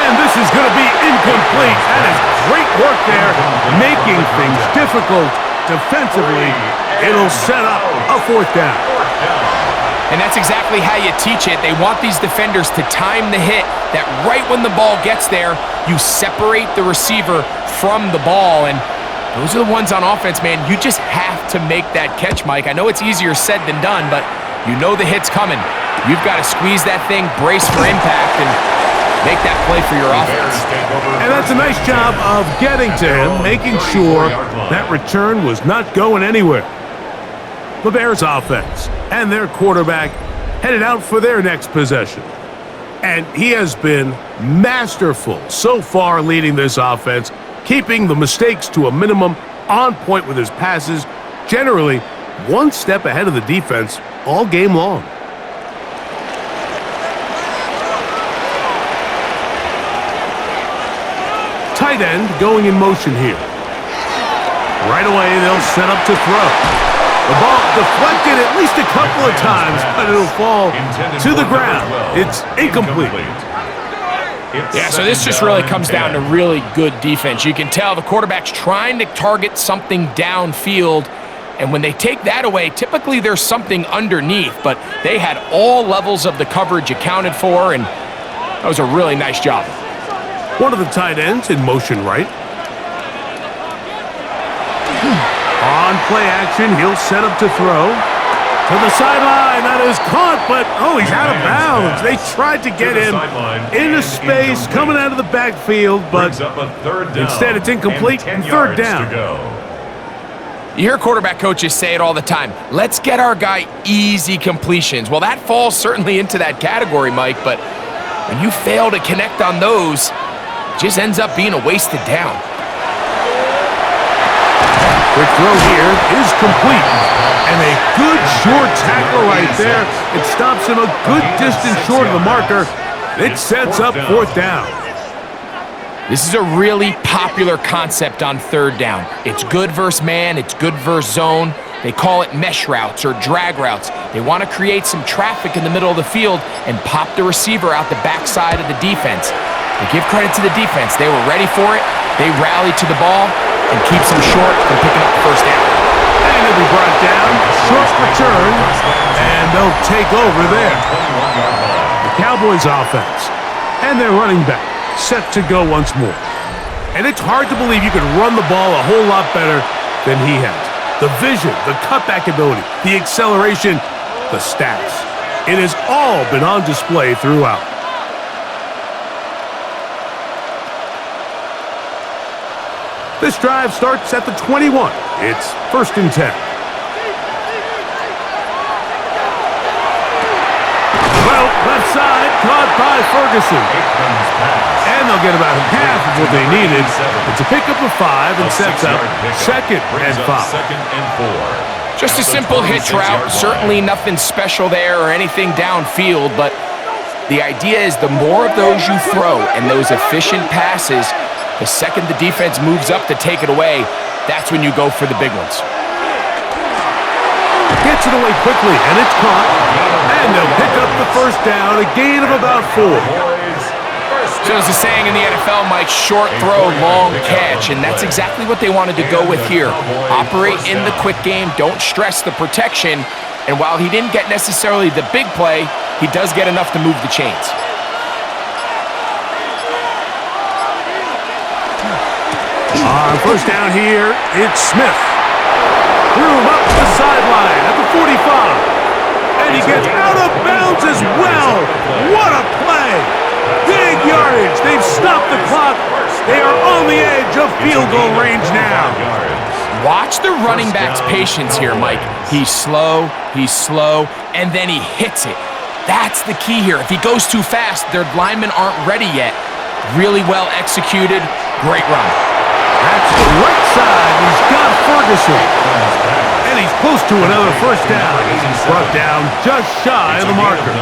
And this is going to be incomplete. That is great work there, making things difficult defensively. It'll set up a 4th down. And that's exactly how you teach it. They want these defenders to time the hit, that right when the ball gets there, you separate the receiver from the ball. And those are the ones on offense, man. You just have to make that catch, Mike. I know it's easier said than done, but you know the hit's coming. You've got to squeeze that thing, brace for impact, and make that play for your offense. And that's a nice job of getting to him, making sure that return was not going anywhere. The Bears offense and their quarterback headed out for their next possession. And he has been masterful so far leading this offense, keeping the mistakes to a minimum, on point with his passes, generally one step ahead of the defense all game long. Tight end going in motion here. Right away, they'll set up to throw. The ball deflected at least a couple of times, but it'll fall to the ground. It's incomplete. Yeah, so this just really comes down to really good defense. You can tell the quarterback's trying to target something downfield, and when they take that away, typically there's something underneath, but they had all levels of the coverage accounted for, and that was a really nice job. One of the tight ends in motion right. On play action, he'll set up to throw. To the sideline, that is caught, but he's out of bounds. They tried to get him into space, coming out of the backfield, but instead it's incomplete and 3rd down. You hear quarterback coaches say it all the time. Let's get our guy easy completions. Well, that falls certainly into that category, Mike, but when you fail to connect on those, it just ends up being a wasted down. Quick throw here is complete. And a good short tackle right there. It stops him a good distance short of the marker. It sets up 4th down. This is a really popular concept on 3rd down. It's good versus man, it's good versus zone. They call it mesh routes or drag routes. They want to create some traffic in the middle of the field and pop the receiver out the backside of the defense. They give credit to the defense. They were ready for it. They rallied to the ball and keeps him short from picking up the 1st down. And he'll be brought down, short return, and they'll take over there. The Cowboys offense and their running back set to go once more. And it's hard to believe you could run the ball a whole lot better than he has. The vision, the cutback ability, the acceleration, the stats. It has all been on display throughout. This drive starts at the 21. It's 1st and 10. Well, left side, caught by Ferguson. And they'll get about half of what they needed. It's a pickup of 5 and sets up 2nd and 5. 2nd and 4. Just a simple hitch route. Certainly nothing special there or anything downfield, but the idea is the more of those you throw and those efficient passes, the second the defense moves up to take it away, that's when you go for the big ones. Gets it away quickly, and it's caught. And they'll pick up the first down, a gain of about 4. So there's a saying in the NFL, Mike, short throw, long catch, and that's exactly what they wanted to go with here. Operate in the quick game, don't stress the protection, and while he didn't get necessarily the big play, he does get enough to move the chains. On first down here, it's Smith. Threw him up the sideline at the 45. And he gets out of bounds as well. What a play! Big yardage. They've stopped the clock. They are on the edge of field goal range now. Watch the running back's patience here, Mike. He's slow, and then he hits it. That's the key here. If he goes too fast, their linemen aren't ready yet. Really well executed. Great run. That's the right side. He's got Ferguson. And he's close to another first down. Brought down just shy of the marker.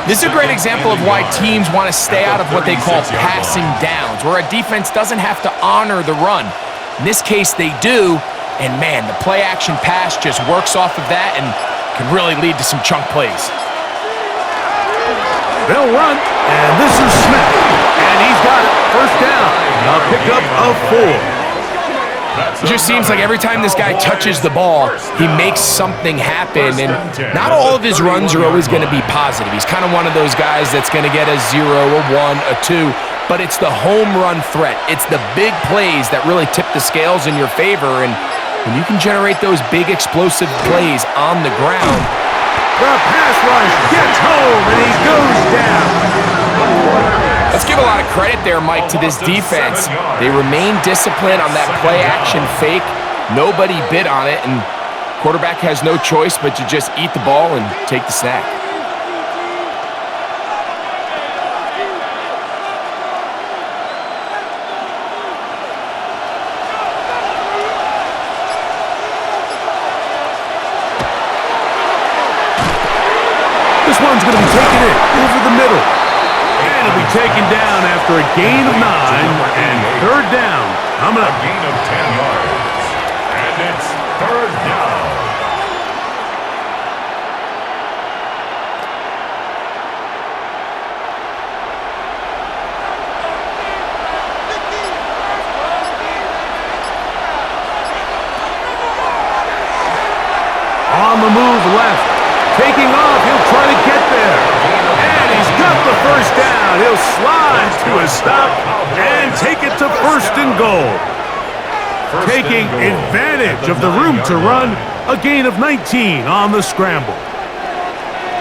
This is a great example of why teams want to stay out of what they call passing downs, where a defense doesn't have to honor the run. In this case, they do. And man, the play-action pass just works off of that and can really lead to some chunk plays. They'll run, and this is Smith. And he's got it. First down. A pickup of 4. It just seems like every time this guy touches the ball, he makes something happen, and not all of his runs are always going to be positive. He's kind of one of those guys that's going to get a 0, a 1, a 2, but it's the home run threat. It's the big plays that really tip the scales in your favor, and when you can generate those big explosive plays on the ground, the pass rush gets home, and he goes down. Let's give a lot of credit there, Mike, to this defense. They remain disciplined on that play-action fake. Nobody bid on it, and quarterback has no choice but to just eat the ball and take the snack. This one's going to be taken in over the middle. And it'll be taken down after a gain of 9 and third down. Coming up. A gain of 10 yards. And it's third down. On the move left. Taking off. He'll try to get there. And he's got the first down. He'll slide to a stop and take it to first and goal. Taking advantage of the room to run. A gain of 19 on the scramble.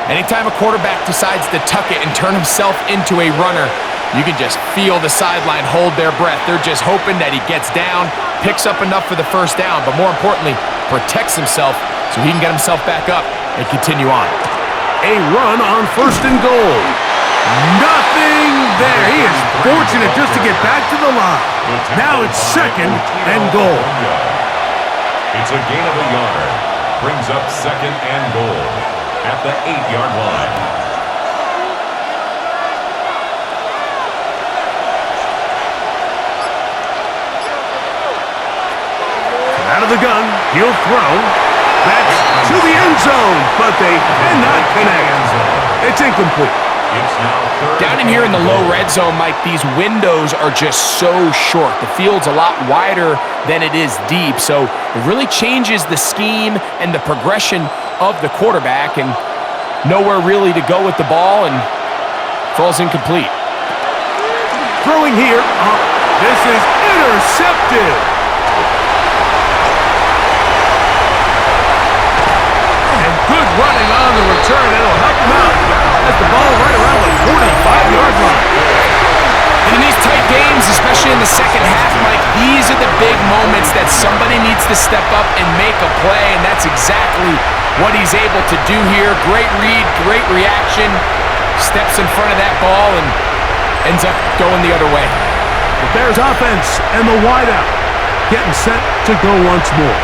Anytime a quarterback decides to tuck it and turn himself into a runner, you can just feel the sideline hold their breath. They're just hoping that he gets down, picks up enough for the first down, but more importantly, protects himself so he can get himself back up and continue on. A run on first and goal. Nothing there. He is fortunate just to get back to the line. Now it's second and goal. It's a gain of a yard. Brings up second and goal at the 8-yard line. Out of the gun, he'll throw. That's to the end zone, but they cannot connect. It's incomplete. It's now third. Down in here in the low red zone, Mike, these windows are just so short. The field's a lot wider than it is deep, so it really changes the scheme and the progression of the quarterback, and nowhere really to go with the ball, and falls incomplete. Throwing here. This is intercepted. And good running on the return. It'll help him out. That's the ball right around the 45-yard line. In these tight games, especially in the second half, Mike, these are the big moments that somebody needs to step up and make a play, and that's exactly what he's able to do here. Great read, great reaction, steps in front of that ball and ends up going the other way. The Bears offense and the wideout getting set to go once more.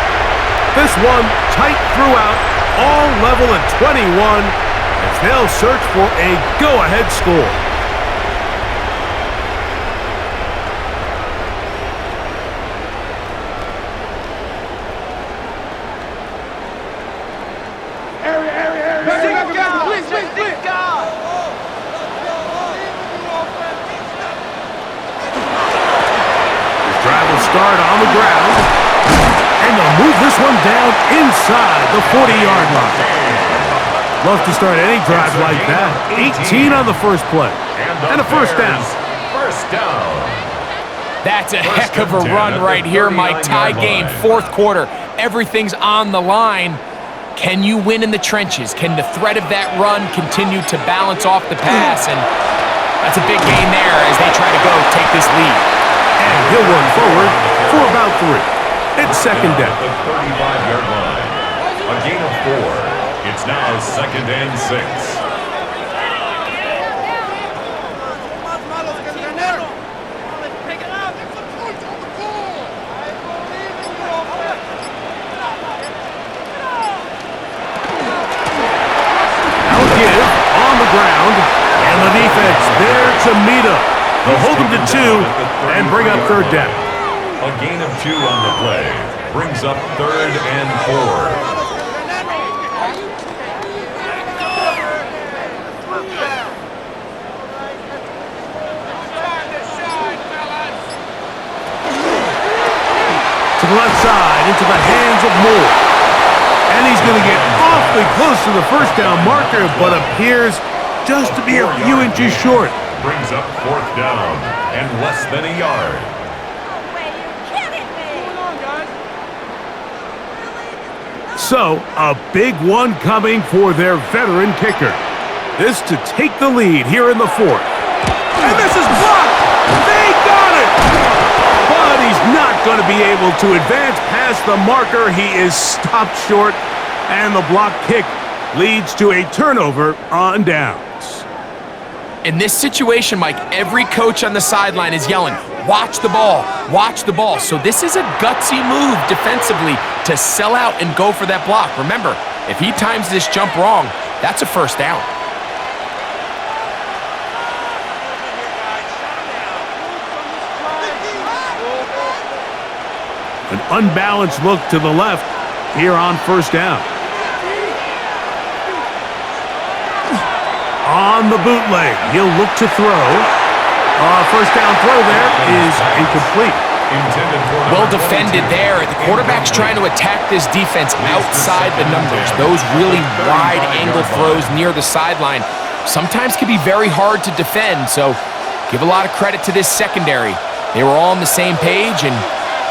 This one tight throughout, all level at 21, as they'll search for a go-ahead score. Start on the ground, and they'll move this one down inside the 40-yard line. Love to start any drive like that. 18 on the first play, and a first down. First down. That's a heck of a run right here, Mike. Tie game, fourth quarter. Everything's on the line. Can you win in the trenches? Can the threat of that run continue to balance off the pass? And that's a big gain there as they try to go take this lead. And he'll run forward for about 3. It's second down. The 35-yard line. A gain of 4. It's now second and 6. Now give on the ground, and the defense there to meet him. They'll hold them to 2 and bring up third down. A gain of 2 on the play. Brings up third and 4. To the left side, into the hands of Moore. And he's going to get awfully close to the first down marker, but appears just to be a few inches short. Brings up fourth down and less than a yard. So, a big one coming for their veteran kicker. This to take the lead here in the fourth. And this is blocked! They got it! But he's not going to be able to advance past the marker. He is stopped short, and the block kick leads to a turnover on downs. In this situation, Mike, every coach on the sideline is yelling, watch the ball, watch the ball. So this is a gutsy move defensively to sell out and go for that block. Remember, if he times this jump wrong, that's a first down. An unbalanced look to the left here on first down. On the bootleg, he'll look to throw. First down throw there is incomplete. Well defended there. The quarterback's trying to attack this defense outside the numbers. Those really wide angle throws near the sideline sometimes can be very hard to defend, so give a lot of credit to this secondary. They were all on the same page, and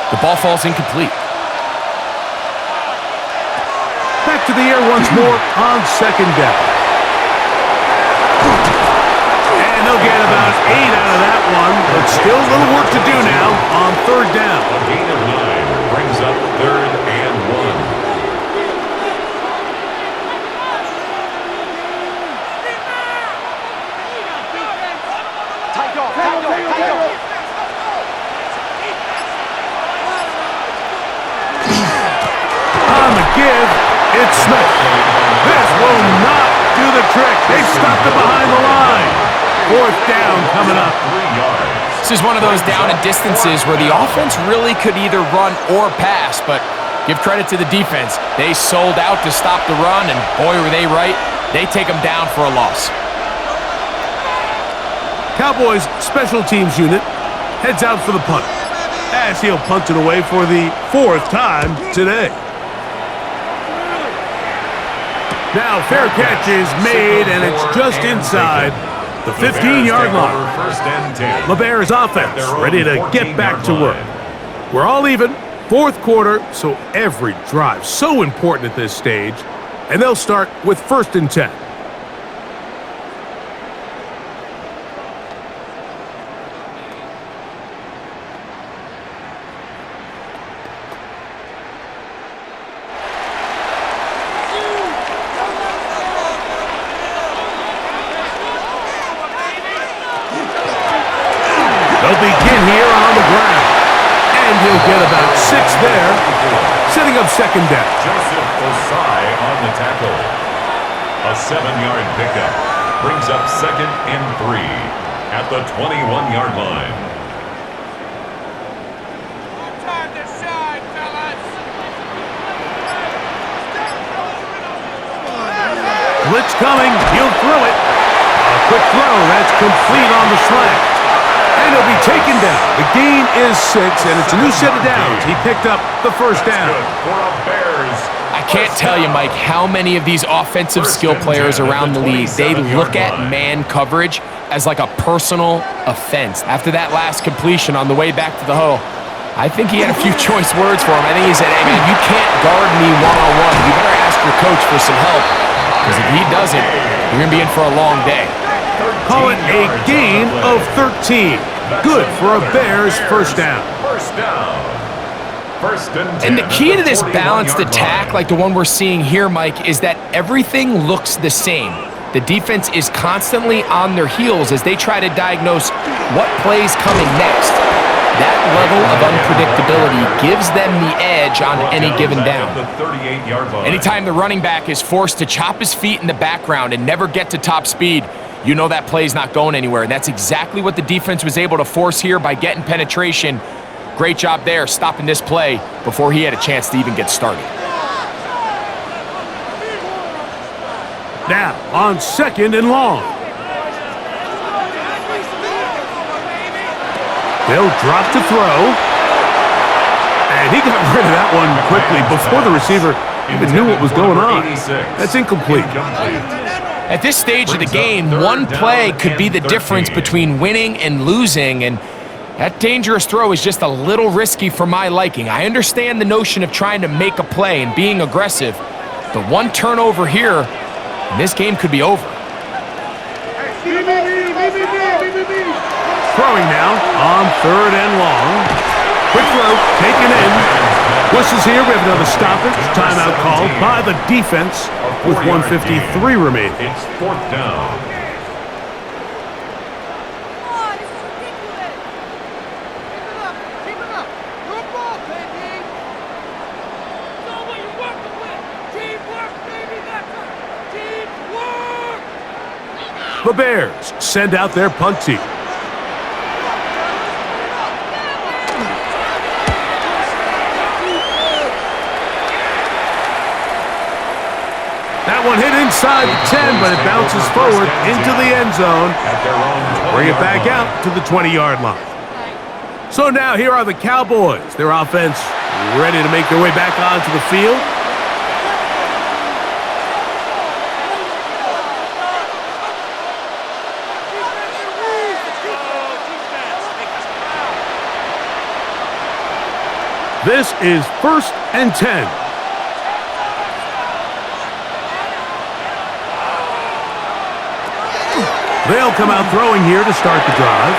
the ball falls incomplete. Back to the air once more on second down. And they'll get about 8 out of that one, but still a little work to do now on third down. A gain of 9 brings up third and 1. On the give, it's Smith. This will not do the trick. They've stopped it behind the line. Fourth down coming up. 3 yards. This is one of those down and distances where the offense really could either run or pass, but give credit to the defense. They sold out to stop the run, and boy, were they right. They take them down for a loss. Cowboys special teams unit heads out for the punt, as he'll punt it away for the 4th time today. Now fair catch is made, and it's just inside the 15-yard line. First and 10. LeBear's offense ready to get back to work. We're all even, 4th quarter, so every drive so important at this stage, and they'll start with 1st and 10. They'll begin here on the ground. And he'll get about 6 there. Setting up second second down. Joseph Osai on the tackle. A 7-yard pickup brings up 2nd and 3 at the 21-yard line. Time to shine, fellas. Blitz coming. He'll throw it. A quick throw. That's complete on the slant. And he'll be taken down. The gain is 6, and it's a new set of downs. He picked up the first down. Good for a Bears. I can't tell you, Mike, how many of these offensive skill players around the league, they look at man coverage as like a personal offense. After that last completion on the way back to the huddle, I think he had a few choice words for him. I think he said, hey, man, you can't guard me one-on-one. You better ask your coach for some help, because if he doesn't, you're going to be in for a long day. Call it a gain of 13. Good for a Bears first down. First down. First and 10. And the key to this 41-yard balanced attack, line. like the one we're seeing here, Mike, is that everything looks the same. The defense is constantly on their heels as they try to diagnose what play's coming next. That level of unpredictability gives them the edge on any given down. The 38-yard line. Anytime the running back is forced to chop his feet in the background and never get to top speed, you know that play's not going anywhere. And that's exactly what the defense was able to force here by getting penetration. Great job there, stopping this play before he had a chance to even get started. Now, on 2nd and long. They'll drop to throw. And he got rid of that one quickly before the receiver even knew what was going on. That's incomplete. At this stage of the game, one play could be the difference between winning and losing, and that dangerous throw is just a little risky for my liking. I understand the notion of trying to make a play and being aggressive, but one turnover here, and this game could be over. Throwing now on 3rd and long. Quick throw, taken in. Whistles here, we have another stoppage. Timeout called by the defense with 1:53 remaining. It's 4th down. Come on, this is ridiculous. Keep it up. Good ball, baby. Know what you're working with. Teamwork, baby. That's it. Teamwork. The Bears send out their punt team. That one hit inside the 10, but it bounces forward into the end zone. Bring it back out to the 20-yard line. So now here are the Cowboys. Their offense ready to make their way back onto the field. This is 1st and 10. They'll come out throwing here to start the drive.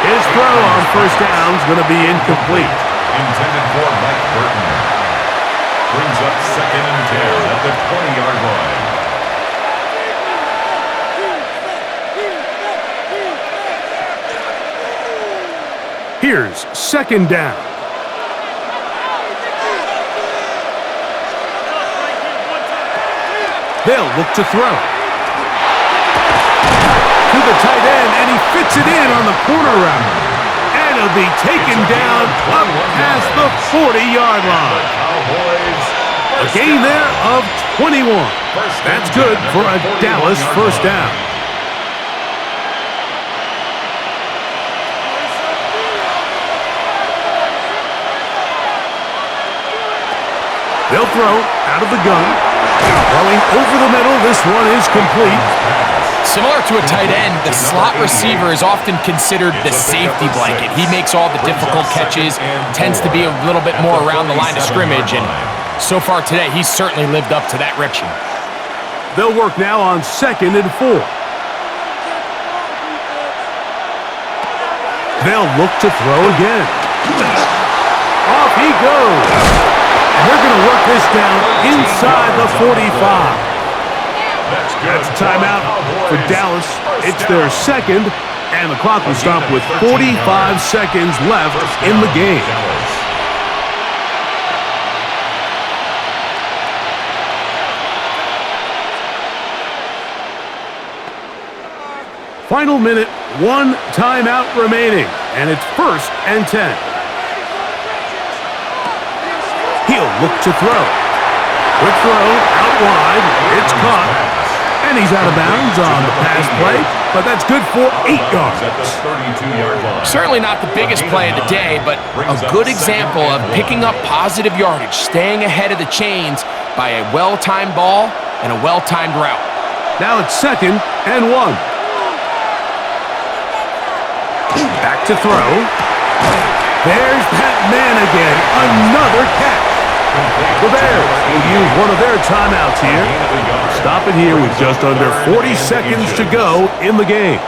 His throw on first down is going to be incomplete. Intended for Mike Burton. Brings up 2nd and 10 at the 20-yard line. Here's 2nd down. They'll look to throw. To the tight end, and he fits it in on the corner route. And he'll be taken down up past the 40-yard line. A gain there of 21. That's good for a Dallas first down. They'll throw out of the gun. Throwing over the middle, this one is complete. Similar to a tight end, the slot receiver is often considered the safety blanket. He makes all the difficult catches, tends to be a little bit more around the line of scrimmage, and so far today, he's certainly lived up to that reputation. They'll work now on 2nd and 4. They'll look to throw again. Off he goes. And they're going to work this down inside the 45. That's a timeout for Dallas. It's their 2nd, and the clock will stop with 45 seconds left in the game. final minute, 1 timeout remaining, and it's 1st and 10. He'll look to throw. Quick throw, out wide, it's caught, and he's out of bounds on the pass play, but that's good for 8 yards. At the 32-yard line. Certainly not the biggest play of the day, but a good example of picking up positive yardage, staying ahead of the chains by a well-timed ball and a well-timed route. Now it's 2nd and 1. Back to throw. There's that man again, another catch. The Bears will use one of their timeouts here. Stop it here with just under 40 seconds to go in the game.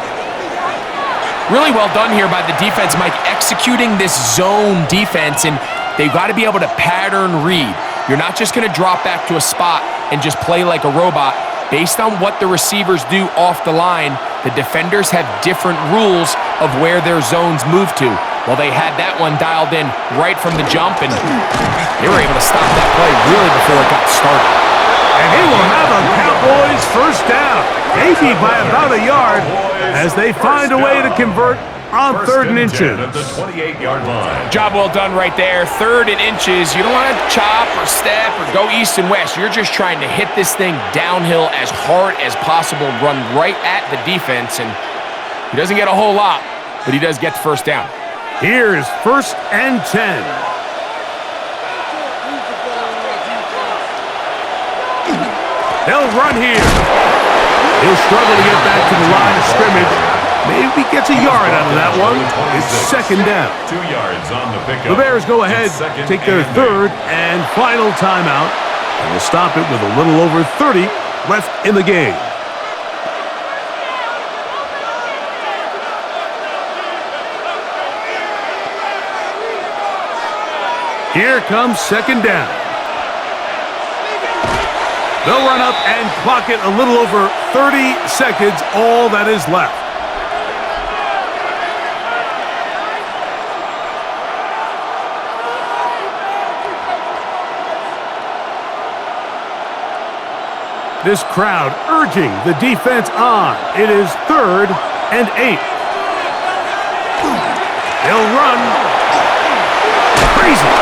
Really well done here by the defense, Mike, executing this zone defense, and they've got to be able to pattern read. You're not just going to drop back to a spot and just play like a robot. Based on what the receivers do off the line, the defenders have different rules of where their zones move to. Well, they had that one dialed in right from the jump, and they were able to stop that play really before it got started. And he will have a Cowboys first down, maybe by about a yard, as they find a way to convert on 3rd and inches. At the 28-yard line. Job well done right there. 3rd and inches. You don't want to chop or step or go east and west. You're just trying to hit this thing downhill as hard as possible, run right at the defense, and he doesn't get a whole lot, but he does get the first down. Here's 1st and 10. They'll run here. He'll struggle to get back to the line of scrimmage. Maybe gets a yard out of that one. It's 2nd down. 2 yards on the pickup. The Bears go ahead, take their 3rd and final timeout, and will stop it with a little over 30 left in the game. Here comes 2nd down. They'll run up and clock it a little over 30 seconds, all that is left. This crowd urging the defense on. It is 3rd and 8. They'll run. Crazy.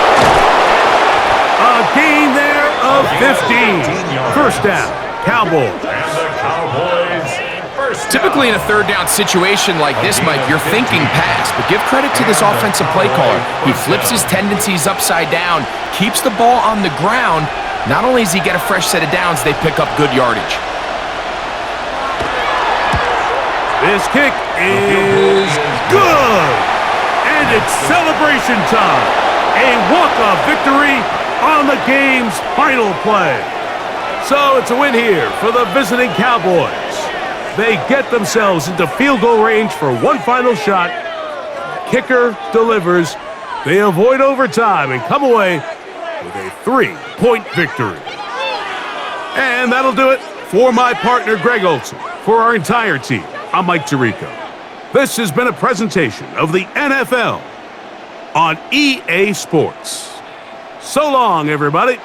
A gain there of 15. First down, Cowboys. And the Cowboys first down. Typically in a 3rd down situation like this, Mike, you're thinking pass, but give credit to this offensive play caller. He flips his tendencies upside down, keeps the ball on the ground. Not only does he get a fresh set of downs, they pick up good yardage. This kick is good. And it's celebration time. A walk-off victory on the game's final play. So it's a win here for the visiting Cowboys. They get themselves into field goal range for one final shot. Kicker delivers. They avoid overtime and come away with a 3-point victory. And that'll do it for my partner, Greg Olson. For our entire team, I'm Mike Tirico. This has been a presentation of the NFL on EA Sports. So long, everybody.